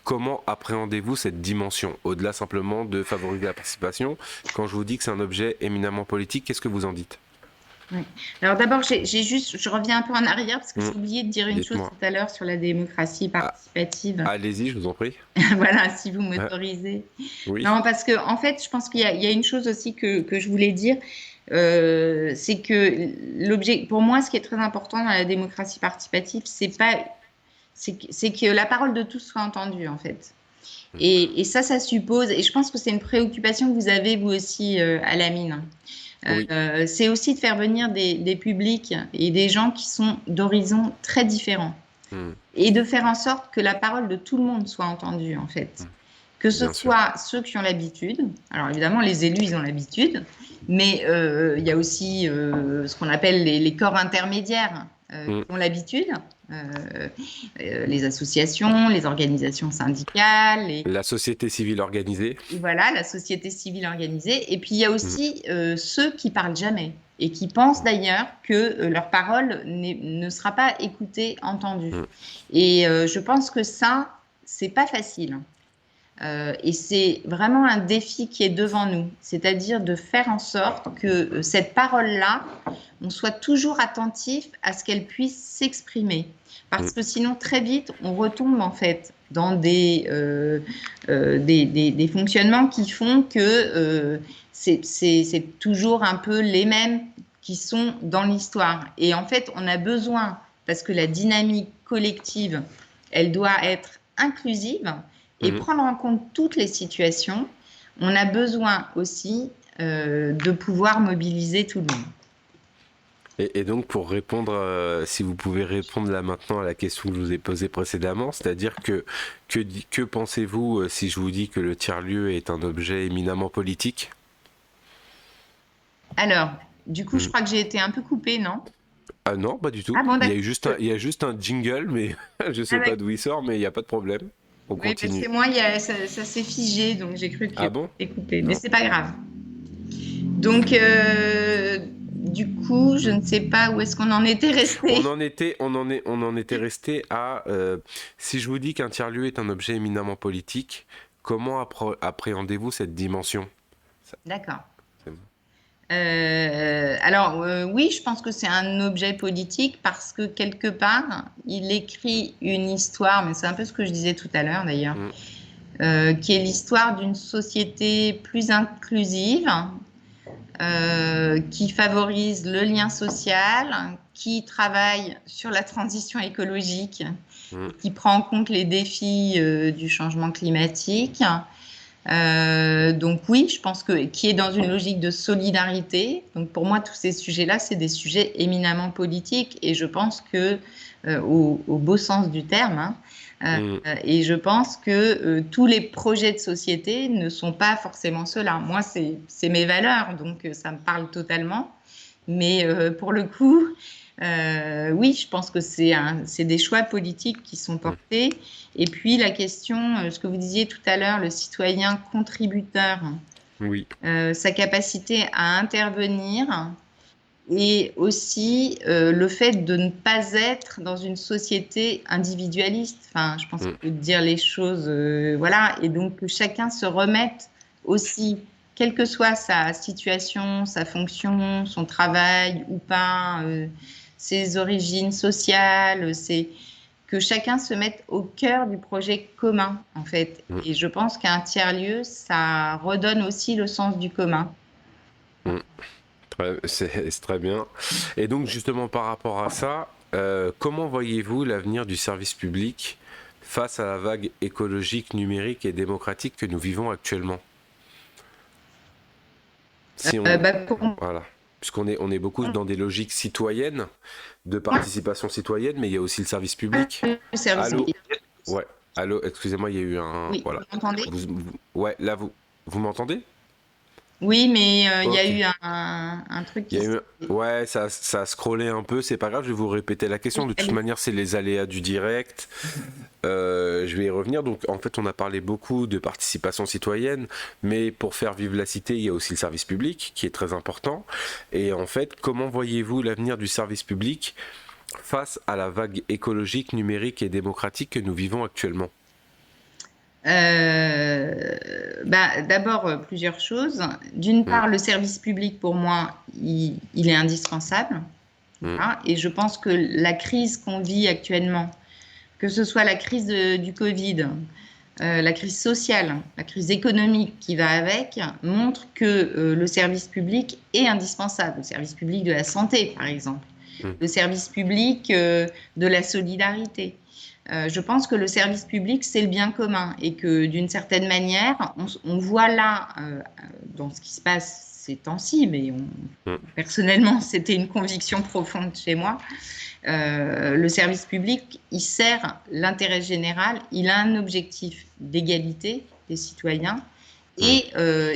comment appréhendez-vous cette dimension, au-delà simplement de favoriser la participation? Quand je vous dis que c'est un objet éminemment politique, qu'est-ce que vous en dites? Oui. Alors d'abord, je reviens un peu en arrière parce que j'ai oublié de dire une chose Dites-moi. tout à l'heure sur la démocratie Ah, participative. allez-y, je vous en prie. Voilà, si vous Ah, m'autorisez. oui. Non, parce que en fait, je pense il y a une chose aussi que je voulais dire, c'est que pour moi, ce qui est très important dans la démocratie participative, c'est que la parole de tous soit entendue, en fait. Et ça suppose, et je pense que c'est une préoccupation que vous avez vous aussi à la mine. Oui. C'est aussi de faire venir des publics et des gens qui sont d'horizons très différents Hmm. et de faire en sorte que la parole de tout le monde soit entendue, en fait. Que ce Bien sûr. soit ceux qui ont l'habitude, alors évidemment les élus ils ont l'habitude, mais il y a aussi ce qu'on appelle les corps intermédiaires Hmm. qui ont l'habitude, les associations, les organisations syndicales, La société civile organisée. et voilà, la société civile organisée. Et puis il y a Hmm. aussi ceux qui parlent jamais et qui pensent d'ailleurs que leur parole ne sera pas écoutée, entendue. Hmm. Et je pense que ça, c'est pas facile. Et c'est vraiment un défi qui est devant nous, c'est-à-dire de faire en sorte que cette parole-là, on soit toujours attentif à ce qu'elle puisse s'exprimer. Hmm. Parce que sinon, très vite, on retombe en fait dans des fonctionnements qui font que c'est toujours un peu les mêmes qui sont dans l'histoire. Et en fait, on a besoin, parce que la dynamique collective, elle doit être inclusive et Hmm. prendre en compte toutes les situations, on a besoin aussi de pouvoir mobiliser tout le monde. Et donc pour répondre, si vous pouvez répondre là maintenant à la question que je vous ai posée précédemment, c'est-à-dire que pensez-vous si je vous dis que le tiers-lieu est un objet éminemment politique? Alors, du coup, je Hmm. crois que j'ai été un peu coupée, non? Ah non, pas du tout. Ah bon, Il y a d'accord. eu juste un jingle, mais je sais Ah, pas d'accord. d'où il sort, mais il n'y a pas de problème. On Oui, parce continue. que moi, ça s'est figé, donc j'ai cru que Ah bon? c'était coupé. Mais Non. c'est pas grave. Donc, du coup, je ne sais pas où est-ce qu'on en était resté. On en était resté à si je vous dis qu'un tiers-lieu est un objet éminemment politique, comment appréhendez-vous cette dimension? Ça, D'accord. c'est bon. Alors, oui, je pense que c'est un objet politique parce que quelque part, il écrit une histoire, mais c'est un peu ce que je disais tout à l'heure d'ailleurs, Mm, qui est l'histoire d'une société plus inclusive, qui favorise le lien social, qui travaille sur la transition écologique, mm, qui prend en compte les défis du changement climatique. Donc oui, je pense que qui est dans une logique de solidarité. Donc pour moi, tous ces sujets-là, c'est des sujets éminemment politiques et je pense que au beau sens du terme, hein, mm, et je pense que tous les projets de société ne sont pas forcément ceux-là. Moi, c'est mes valeurs, donc ça me parle totalement. Mais pour le coup, oui, je pense que c'est des choix politiques qui sont mm. portés. Et puis la question, ce que vous disiez tout à l'heure, le citoyen contributeur, Oui. sa capacité à intervenir et aussi le fait de ne pas être dans une société individualiste. Enfin, je pense Mm, qu'il faut dire les choses, voilà, et donc que chacun se remette aussi, quelle que soit sa situation, sa fonction, son travail ou pas, ses origines sociales, c'est que chacun se mette au cœur du projet commun, en fait. mm, Et je pense qu'un tiers-lieu, ça redonne aussi le sens du commun. mm. C'est très bien. Et donc justement par rapport à ça, comment voyez-vous l'avenir du service public face à la vague écologique, numérique et démocratique que nous vivons actuellement? Si on, Bah, pour voilà. On est beaucoup dans des logiques citoyennes, de moi, participation citoyenne, mais il y a aussi le service public. le service Allô? public. Ouais. Allô, excusez-moi, il y a eu un... Oui, Voilà. vous m'entendez? Ouais, là, vous m'entendez? Oui, mais il y a Ok. eu un truc Il y qui a s'est... eu... Ouais, ça a scrollé un peu, c'est pas grave, je vais vous répéter la question. Oui, De toute allez. manière, c'est les aléas du direct. Je vais y revenir. Donc, en fait, on a parlé beaucoup de participation citoyenne, mais pour faire vivre la cité, il y a aussi le service public qui est très important. Et en fait, comment voyez-vous l'avenir du service public face à la vague écologique, numérique et démocratique que nous vivons actuellement? Bah, d'abord, plusieurs choses. D'une Mm, part, le service public, pour moi, il est indispensable. mm, Voilà. Et je pense que la crise qu'on vit actuellement, que ce soit la crise du Covid, la crise sociale, la crise économique qui va avec, montre que le service public est indispensable. Le service public de la santé, par exemple. mm, Le service public de la solidarité. Je pense que le service public, c'est le bien commun et que d'une certaine manière, on voit là, dans ce qui se passe ces temps-ci, mais mm, personnellement, c'était une conviction profonde chez moi, le service public, il sert l'intérêt général, il a un objectif d'égalité des citoyens mm. et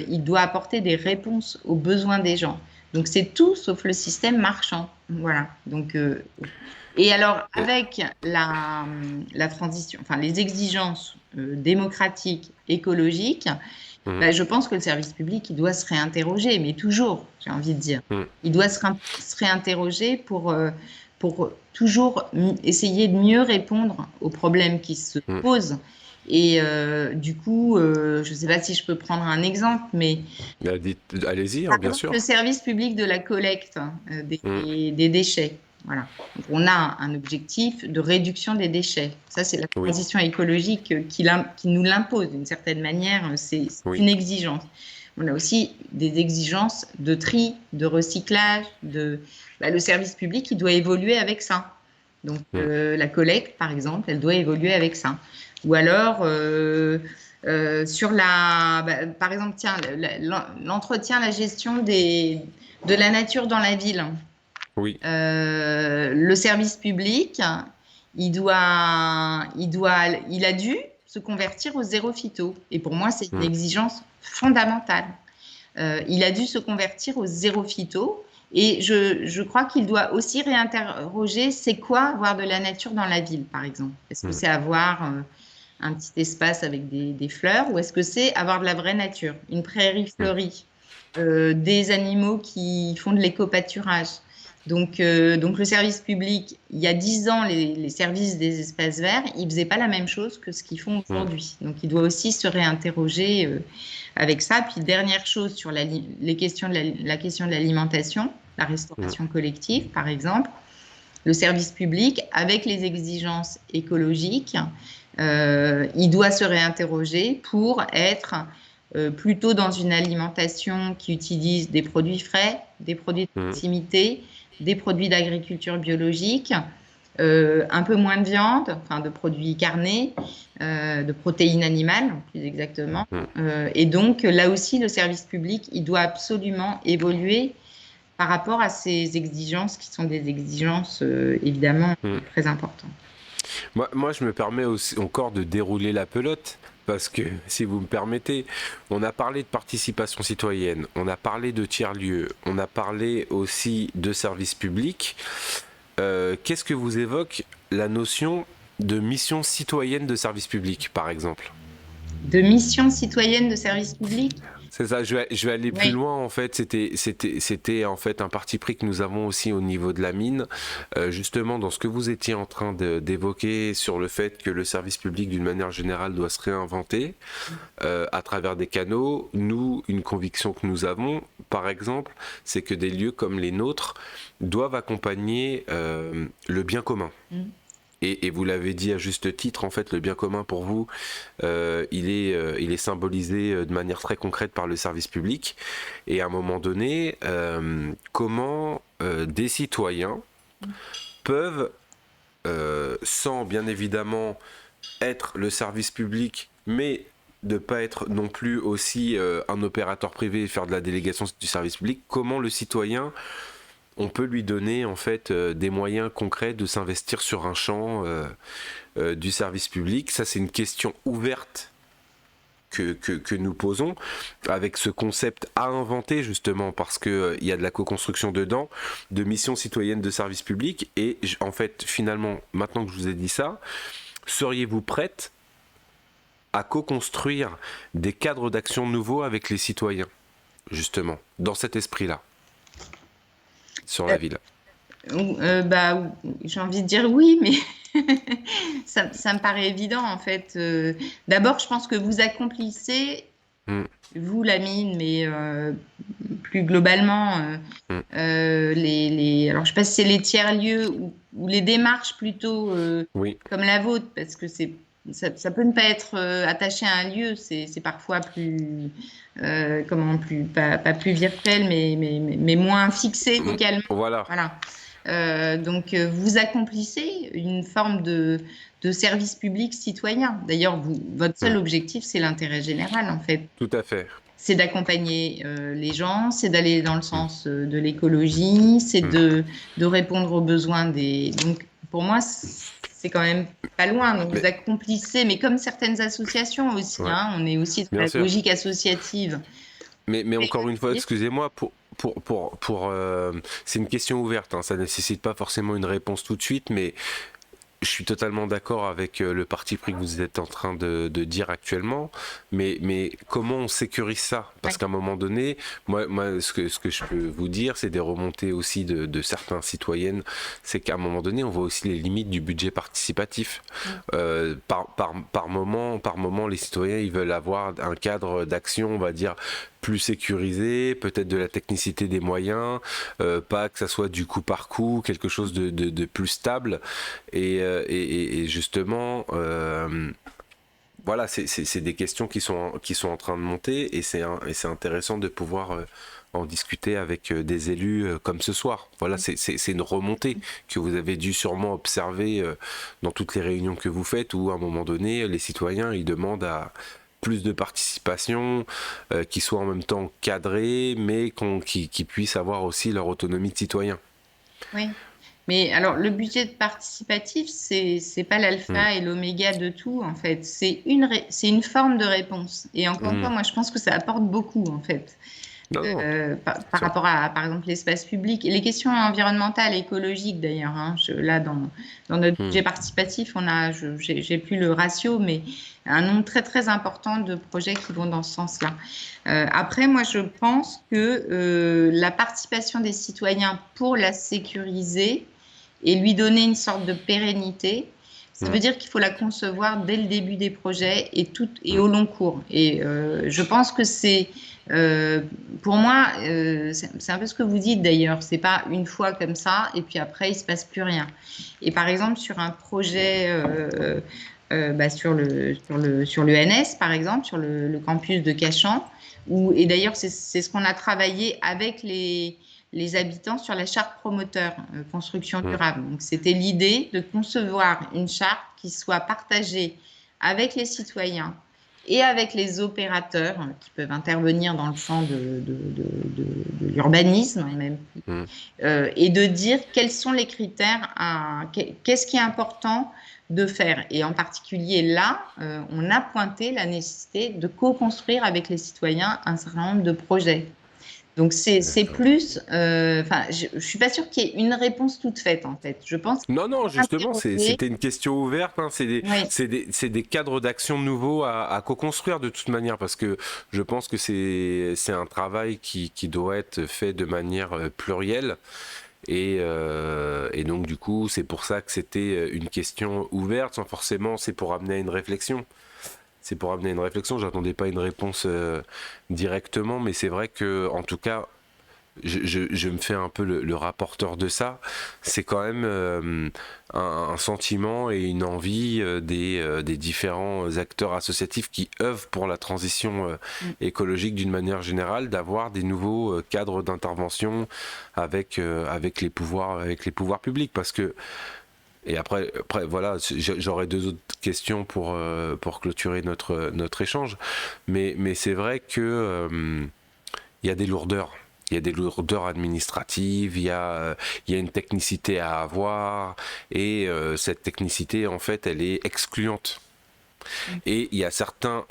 il doit apporter des réponses aux besoins des gens. Donc c'est tout sauf le système marchand. Voilà. Donc, et alors Et- avec la transition, enfin les exigences démocratiques, écologiques, mm, ben, je pense que le service public, il doit se réinterroger, mais toujours, j'ai envie de dire. mm, Il doit se réinterroger pour toujours essayer de mieux répondre aux problèmes qui se mm. posent. Et du coup, je ne sais pas si je peux prendre un exemple, mais Allez-y, hein, par bien exemple, sûr. le service public de la collecte Mm, des déchets. Voilà. Donc, on a un objectif de réduction des déchets. Ça, c'est la oui, transition écologique qui nous l'impose d'une certaine manière. C'est oui. une exigence. On a aussi des exigences de tri, de recyclage. Bah, le service public, il doit évoluer avec ça. Donc, Mm, la collecte, par exemple, elle doit évoluer avec ça. Ou alors, sur par exemple, tiens, l'entretien, la gestion de la nature dans la ville. oui. Le service public, il a dû se convertir au zéro phyto. Et pour moi, c'est une Mm, exigence fondamentale. Il a dû se convertir au zéro phyto. Et je crois qu'il doit aussi réinterroger, c'est quoi avoir de la nature dans la ville, par exemple? Est-ce que mm, c'est avoir un petit espace avec des fleurs, ou est-ce que c'est avoir de la vraie nature, une prairie Mm. fleurie, des animaux qui font de l'éco-pâturage. Donc le service public, il y a 10 ans, les services des espaces verts, ils ne faisaient pas la même chose que ce qu'ils font Mm. aujourd'hui. Donc il doit aussi se réinterroger avec ça. Puis dernière chose sur les questions la question de l'alimentation, la Mm. restauration collective, par exemple, le service public, avec les exigences écologiques, il doit se réinterroger pour être plutôt dans une alimentation qui utilise des produits frais, des produits de Mm. proximité, des produits d'agriculture biologique, un peu moins de viande, enfin de produits carnés, de protéines animales, plus exactement. Mm. Et donc là aussi, le service public, il doit absolument évoluer par rapport à ces exigences qui sont des exigences évidemment Mm. très importantes. Moi, je me permets aussi encore de dérouler la pelote. Parce que, si vous me permettez, on a parlé de participation citoyenne, on a parlé de tiers-lieux, on a parlé aussi de service public. Qu'est-ce que vous évoque la notion de mission citoyenne de service public, par exemple? De mission citoyenne de service public? C'est ça, je vais aller plus Oui. loin en fait. C'était en fait un parti pris que nous avons aussi au niveau de la mine, justement dans ce que vous étiez en train d'évoquer sur le fait que le service public d'une manière générale doit se réinventer à travers des canaux. Nous, une conviction que nous avons, par exemple, c'est que des lieux comme les nôtres doivent accompagner le bien commun. Mm. Et vous l'avez dit à juste titre, en fait, le bien commun pour vous, il est symbolisé de manière très concrète par le service public. Et à un moment donné, comment des citoyens peuvent, sans bien évidemment être le service public, mais de ne pas être non plus aussi un opérateur privé et faire de la délégation du service public, comment le citoyen on peut lui donner en fait des moyens concrets de s'investir sur un champ du service public. Ça, c'est une question ouverte que nous posons avec ce concept à inventer justement parce qu'il y a de la co-construction dedans, de mission citoyenne de service public. Et en fait, finalement, maintenant que je vous ai dit ça, seriez-vous prête à co-construire des cadres d'action nouveaux avec les citoyens, justement, dans cet esprit-là, sur la ville? Bah, j'ai envie de dire oui, mais ça me paraît évident en fait. D'abord, je pense que vous accomplissez, Mm. vous la mine, mais plus globalement, Mm. alors je sais pas si c'est les tiers-lieux ou les démarches plutôt Oui. comme la vôtre, parce que ça peut ne pas être attaché à un lieu, c'est parfois plus, pas plus virtuel, mais moins fixé localement. Voilà. Voilà. Donc, vous accomplissez une forme de service public citoyen. D'ailleurs, votre seul Mm. objectif, c'est l'intérêt général, en fait. Tout à fait. C'est d'accompagner les gens, c'est d'aller dans le sens de l'écologie, c'est Mm. de répondre aux besoins des. Donc, pour moi, c'est quand même pas loin. Donc, vous accomplissez, mais comme certaines associations aussi, Ouais, hein, on est aussi dans bien la sûr. logique associative. Mais encore une fois, excusez-moi, c'est une question ouverte, hein, ça ne nécessite pas forcément une réponse tout de suite, mais je suis totalement d'accord avec le parti pris que vous êtes en train de dire actuellement, mais comment on sécurise ça? Parce qu'à un moment donné, moi ce que je peux vous dire, c'est des remontées aussi de certains citoyennes, c'est qu'à un moment donné, on voit aussi les limites du budget participatif. Par moment, les citoyens, ils veulent avoir un cadre d'action, on va dire, plus sécurisé, peut-être de la technicité des moyens, pas que ça soit du coup par coup, quelque chose de plus stable. Et justement, voilà, c'est des questions qui sont en train de monter et c'est intéressant de pouvoir en discuter avec des élus comme ce soir. Voilà, c'est une remontée que vous avez dû sûrement observer dans toutes les réunions que vous faites où à un moment donné, les citoyens, ils demandent à plus de participation, qui soit en même temps cadrée, mais qui puissent avoir aussi leur autonomie de citoyen. Oui. Mais alors, le budget participatif, c'est pas Mm. l'alpha et l'oméga de tout, en fait. C'est une forme de réponse. Et encore une fois, Mm. moi, je pense que ça apporte beaucoup, en fait. Non, non. Par rapport à, par exemple, l'espace public. Et les questions environnementales, écologiques d'ailleurs, hein, là, dans notre Hmm. budget participatif, j'ai plus le ratio, mais un nombre très, très important de projets qui vont dans ce sens-là. Après, moi, je pense que la participation des citoyens pour la sécuriser et lui donner une sorte de pérennité, ça Hmm. veut dire qu'il faut la concevoir dès le début des projets et Hmm. au long cours. Et je pense que euh, pour moi, c'est un peu ce que vous dites d'ailleurs. C'est pas une fois comme ça et puis après il se passe plus rien. Et par exemple sur un projet sur l'ENS par exemple, sur le campus de Cachan, et d'ailleurs c'est ce qu'on a travaillé avec les habitants sur la charte promoteur construction Hmm. durable. Donc c'était l'idée de concevoir une charte qui soit partagée avec les citoyens et avec les opérateurs qui peuvent intervenir dans le champ de l'urbanisme même, Hmm. et de dire quels sont les critères, qu'est-ce qui est important de faire. Et en particulier là, on a pointé la nécessité de co-construire avec les citoyens un certain nombre de projets. Donc c'est D'accord. plus, je suis pas sûre qu'il y ait une réponse toute faite en fait. Je pense qu'il Non, non, faut justement, interroger. c'était une question ouverte. Hein. Oui, C'est des cadres d'action nouveaux à co-construire de toute manière, parce que je pense que c'est un travail qui doit être fait de manière plurielle. Et donc, du coup, c'est pour ça que c'était une question ouverte, sans forcément, c'est pour amener à une réflexion. C'est pour amener à une réflexion. J'attendais pas une réponse directement, mais c'est vrai que, en tout cas, je me fais un peu le rapporteur de ça. C'est quand même un sentiment et une envie des différents acteurs associatifs qui œuvrent pour la transition écologique d'une manière générale, d'avoir des nouveaux cadres d'intervention avec les pouvoirs publics. Parce que, et après voilà, j'aurais deux autres questions pour clôturer notre échange. Mais c'est vrai que il y a des lourdeurs. Il y a des lourdeurs administratives, il y a une technicité à avoir, et cette technicité, en fait, elle est excluante. Et il y a certains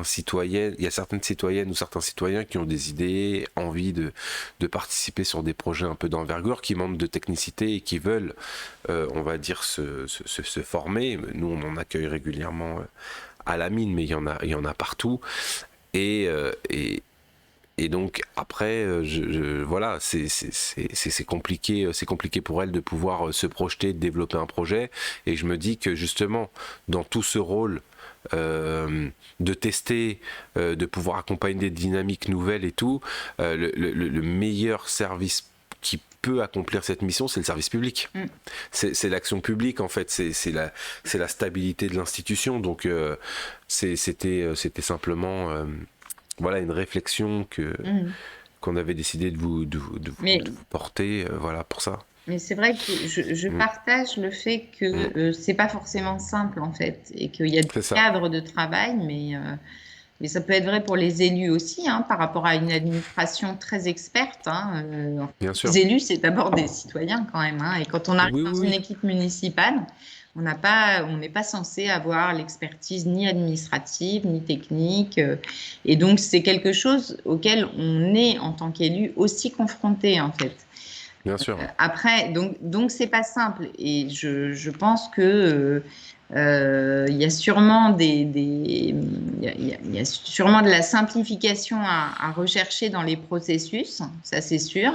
citoyens, il y a certaines citoyennes ou certains citoyens qui ont des idées, envie de participer sur des projets un peu d'envergure, qui manquent de technicité et qui veulent, on va dire, se former. Nous, on en accueille régulièrement à la mine, mais il y en a partout. Et, euh, et, et donc après, voilà, c'est compliqué pour elle de pouvoir se projeter, de développer un projet. Et je me dis que justement, dans tout ce rôle de tester, de pouvoir accompagner des dynamiques nouvelles et tout, le meilleur service qui peut accomplir cette mission, c'est le service public. mm, C'est l'action publique en fait, c'est la stabilité de l'institution. Donc c'était simplement voilà une réflexion mm. qu'on avait décidé Mais de vous porter, voilà pour ça. Mais c'est vrai que je Mm, partage le fait mm. que c'est pas forcément simple en fait et qu'il y a des C'est ça, cadres de travail, mais ça peut être vrai pour les élus aussi, hein, par rapport à une administration très experte. Hein, bien sûr. les élus, c'est d'abord des citoyens quand même. Hein, et quand on arrive Oui, dans oui, une oui, équipe municipale, on n'est pas censé avoir l'expertise ni administrative ni technique. Et donc c'est quelque chose auquel on est en tant qu'élu aussi confronté en fait. bien sûr. Après, donc c'est pas simple. Et je pense que il y a sûrement il y a sûrement de la simplification à rechercher dans les processus, ça c'est sûr.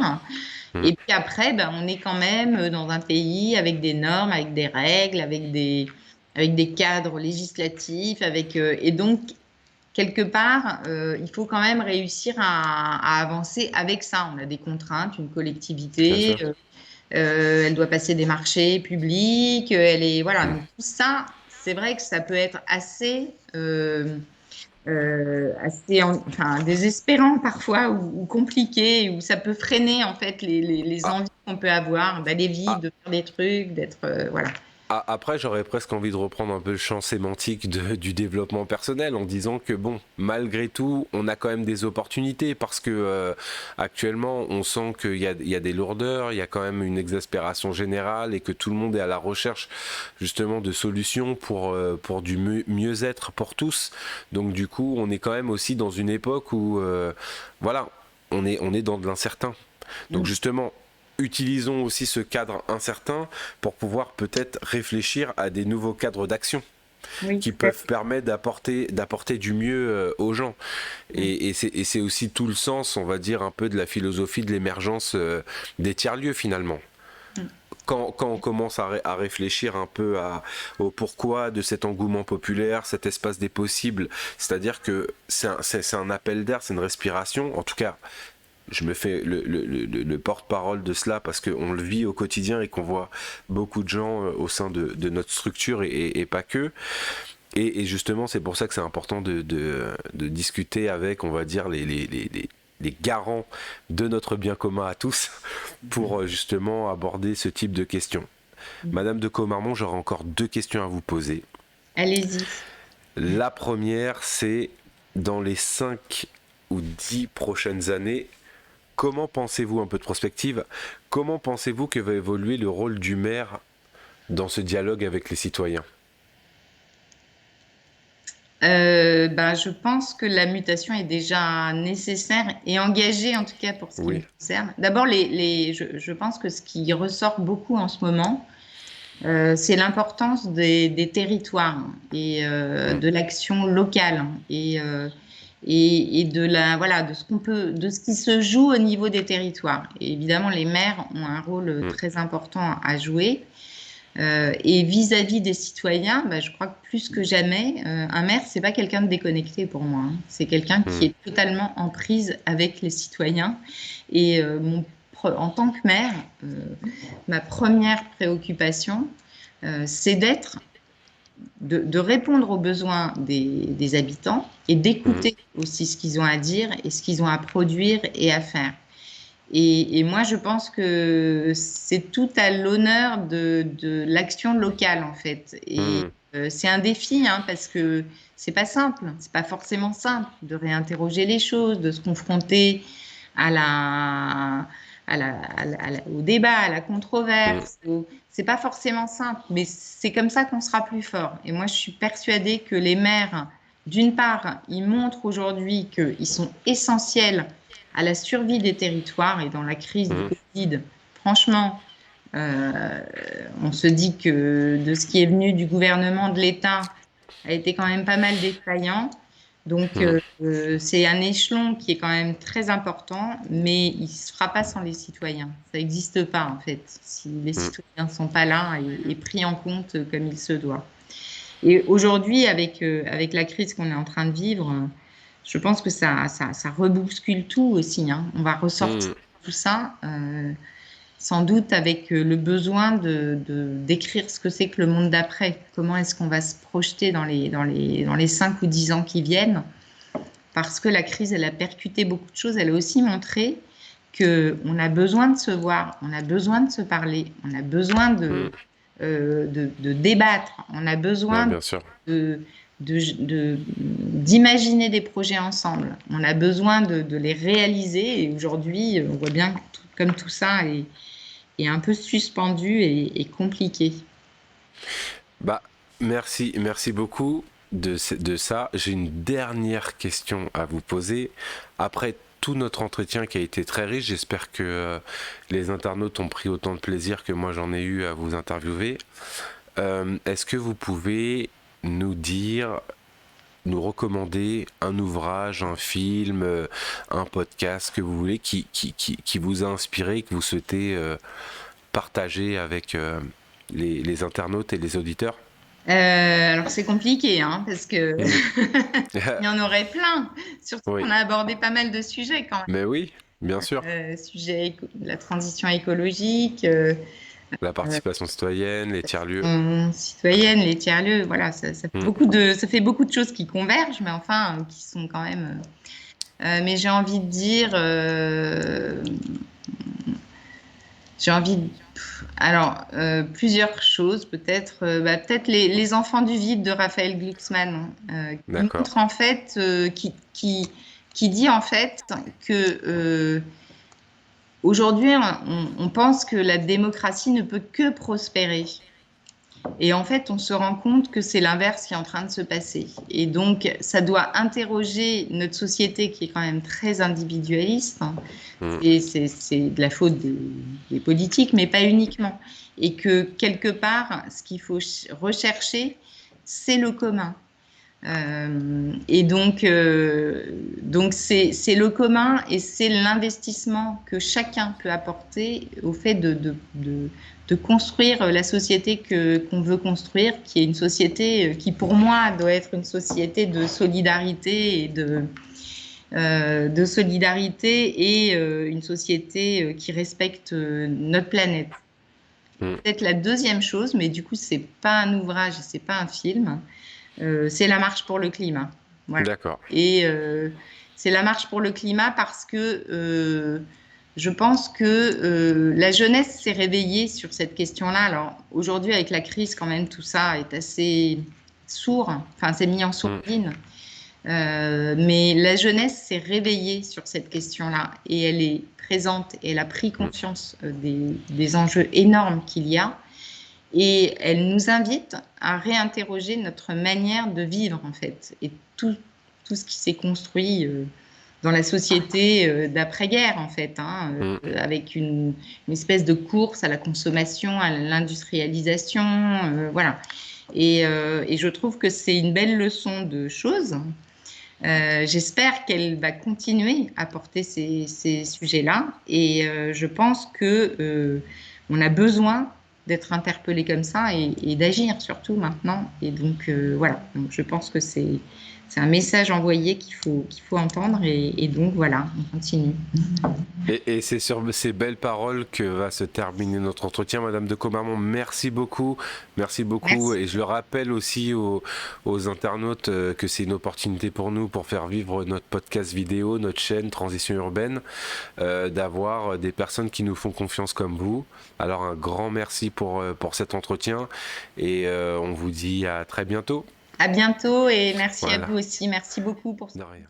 Mm, Et puis après, ben, on est quand même dans un pays avec des normes, avec des règles, avec des cadres législatifs, et donc quelque part, il faut quand même réussir à avancer avec ça. On a des contraintes, une bien collectivité, sûr. elle doit passer des marchés publics, voilà. Mm. Donc tout ça, c'est vrai que ça peut être enfin, désespérant parfois ou compliqué, ou ça peut freiner en fait les Ah, envies qu'on peut avoir d'aller vite, ah, de faire des trucs, d'être, voilà. Après, j'aurais presque envie de reprendre un peu le champ sémantique du développement personnel en disant que bon, malgré tout, on a quand même des opportunités parce que actuellement, on sent qu'il y a des lourdeurs, il y a quand même une exaspération générale et que tout le monde est à la recherche justement de solutions pour du mieux-être pour tous. Donc du coup, on est quand même aussi dans une époque où, voilà, on est dans de l'incertain. Donc Mm. justement, utilisons aussi ce cadre incertain pour pouvoir peut-être réfléchir à des nouveaux cadres d'action Oui, qui tout à peuvent fait. permettre d'apporter du mieux aux gens. Mm. Et c'est aussi tout le sens, on va dire, un peu de la philosophie de l'émergence des tiers-lieux finalement. Mm. Quand on commence à réfléchir un peu au pourquoi de cet engouement populaire, cet espace des possibles, c'est-à-dire que c'est un appel d'air, c'est une respiration, en tout cas je me fais le porte-parole de cela parce qu'on le vit au quotidien et qu'on voit beaucoup de gens au sein de notre structure et pas que. Et justement, c'est pour ça que c'est important de discuter avec, on va dire, les garants de notre bien commun à tous pour justement aborder ce type de questions. Madame de Comarmont, j'aurais encore deux questions à vous poser. Allez-y. La première, c'est dans les 5 ou 10 prochaines années, comment pensez-vous, un peu de prospective, comment pensez-vous que va évoluer le rôle du maire dans ce dialogue avec les citoyens? Ben, je pense que la mutation est déjà nécessaire et engagée, en tout cas pour ce qui me Oui. concerne. D'abord, je pense que ce qui ressort beaucoup en ce moment, c'est l'importance des territoires et Mm, de l'action locale et de voilà, de ce de ce qui se joue au niveau des territoires. Et évidemment, les maires ont un rôle mm, très important à jouer. Et vis-à-vis des citoyens, bah, je crois que plus que jamais, un maire, c'est pas quelqu'un de déconnecté pour moi, hein. C'est quelqu'un qui mm, est totalement en prise avec les citoyens. Et en tant que maire, ma première préoccupation, c'est de répondre aux besoins des habitants et mm, d'écouter aussi ce qu'ils ont à dire et ce qu'ils ont à produire et à faire. Et moi, je pense que c'est tout à l'honneur de l'action locale, en fait. Et mm, c'est un défi, hein, parce que c'est pas simple, c'est pas forcément simple de réinterroger les choses, de se confronter à au débat, à la mm, controverse. C'est pas forcément simple, mais c'est comme ça qu'on sera plus fort. Et moi, je suis persuadée que les maires, d'une part, ils montrent aujourd'hui qu'ils sont essentiels à la survie des territoires et dans la crise du mm, Covid. Franchement, euh, on se dit que de ce qui est venu du gouvernement, de l'État, a été quand même pas mal défaillant. Donc, mm, c'est un échelon qui est quand même très important, mais il ne se fera pas sans les citoyens. Ça n'existe pas, en fait, si les mm. citoyens ne sont pas là et pris en compte comme il se doit. Et aujourd'hui, avec la crise qu'on est en train de vivre, je pense que ça rebouscule tout aussi, hein. On va ressortir Mm. tout ça, sans doute avec le besoin d'écrire ce que c'est que le monde d'après. Comment est-ce qu'on va se projeter dans les 5 ou 10 ans qui viennent? Parce que la crise, elle a percuté beaucoup de choses. Elle a aussi montré qu'on a besoin de se voir, on a besoin de se parler, on a besoin Mm. de débattre, on a Ouais, besoin bien sûr. de, d'imaginer des projets ensemble, on a besoin de les réaliser. Et aujourd'hui, on voit bien que comme tout ça est un peu suspendu et compliqué. Bah, merci beaucoup de ça. J'ai une dernière question à vous poser. Après tout notre entretien qui a été très riche, j'espère que les internautes ont pris autant de plaisir que moi j'en ai eu à vous interviewer. Est-ce que vous pouvez nous dire, nous recommander un ouvrage, un film, un podcast que vous voulez qui vous a inspiré, que vous souhaitez partager avec les internautes et les auditeurs? Alors c'est compliqué, hein, parce que Hmm. il y en aurait plein. Surtout qu'on Oui, a abordé pas mal de sujets quand mais oui, bien sûr. même. La transition écologique, La euh, participation citoyenne, les tiers-lieux. citoyenne, les tiers-lieux, voilà, Hmm. ça fait beaucoup de choses qui convergent, mais enfin, qui sont quand même. Mais j'ai envie de, Alors, plusieurs choses, peut-être. Peut-être les enfants du vide de Raphaël Glucksmann, qui D'accord. montre en fait, qui dit en fait que aujourd'hui, on pense que la démocratie ne peut que prospérer. Et en fait, on se rend compte que c'est l'inverse qui est en train de se passer. Et donc, ça doit interroger notre société qui est quand même très individualiste. Mm. Et c'est de la faute des politiques, mais pas uniquement. Et que quelque part, ce qu'il faut rechercher, c'est le commun. Et donc c'est le commun et c'est l'investissement que chacun peut apporter au fait de construire la société qu'on veut construire, qui est une société qui pour moi doit être une société de solidarité et de solidarité et une société qui respecte notre planète. Mm. Peut-être la deuxième chose, mais du coup c'est pas un ouvrage, c'est pas un film. C'est la marche pour le climat. Voilà. D'accord. Et c'est la marche pour le climat parce que je pense que la jeunesse s'est réveillée sur cette question-là. Alors aujourd'hui, avec la crise, quand même, tout ça est assez sourd, enfin, c'est mis en sourdine. Mais la jeunesse s'est réveillée sur cette question-là et elle est présente et elle a pris conscience des enjeux énormes qu'il y a. Et elle nous invite à réinterroger notre manière de vivre, en fait, et tout ce qui s'est construit dans la société d'après-guerre, en fait, avec une espèce de course à la consommation, à l'industrialisation, voilà. Et je trouve que c'est une belle leçon de choses. J'espère qu'elle va continuer à porter ces sujets-là, et je pense que on a besoin d'être interpellé comme ça et d'agir surtout maintenant. Et donc voilà, donc, je pense que c'est un message envoyé qu'il faut entendre et donc voilà, on continue. Et c'est sur ces belles paroles que va se terminer notre entretien. Madame de Commarmont, merci beaucoup. Merci beaucoup. Merci. Et je le rappelle aussi aux internautes que c'est une opportunité pour nous, pour faire vivre notre podcast vidéo, notre chaîne Transition Urbaine, d'avoir des personnes qui nous font confiance comme vous. Alors un grand merci pour cet entretien et on vous dit à très bientôt. À bientôt et merci Voilà. à vous aussi. Merci beaucoup pour ce De rien.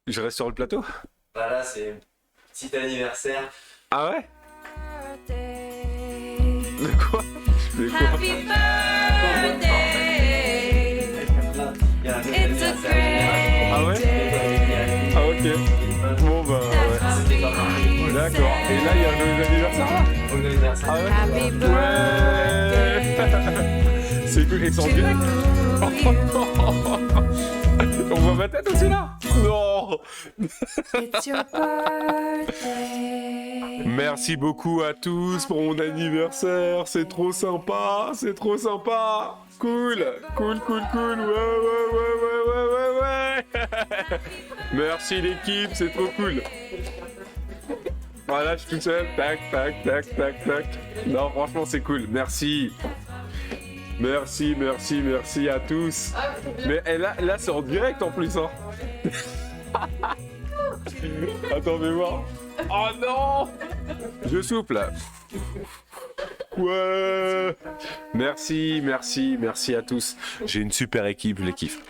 Je reste sur le plateau? Voilà, c'est un petit anniversaire. Ah ouais? De quoi? De quoi? Happy birthday. It's a great Ah ouais? day. Ah ok. Bon bah ouais. D'accord. Et là il y a un nouvel anniversaire là? Bon anniversaire. Ah ouais? Happy birthday. Ouais. C'est cool. Et c'est en direct? Oh non. On voit ma tête aussi là? Non. It's your birthday. Merci beaucoup à tous pour mon anniversaire. C'est trop sympa. C'est trop sympa. Cool. Cool, cool, cool. Ouais. Merci l'équipe. C'est trop cool. Voilà, je suis tout seul. Tac, tac, tac, tac, tac. Non, franchement, c'est cool. Merci. Merci à tous. Mais là c'est en direct en plus. Hein. Attends, fais voir. Oh non! Je souffle. Ouais. Merci à tous. J'ai une super équipe, je les kiffe.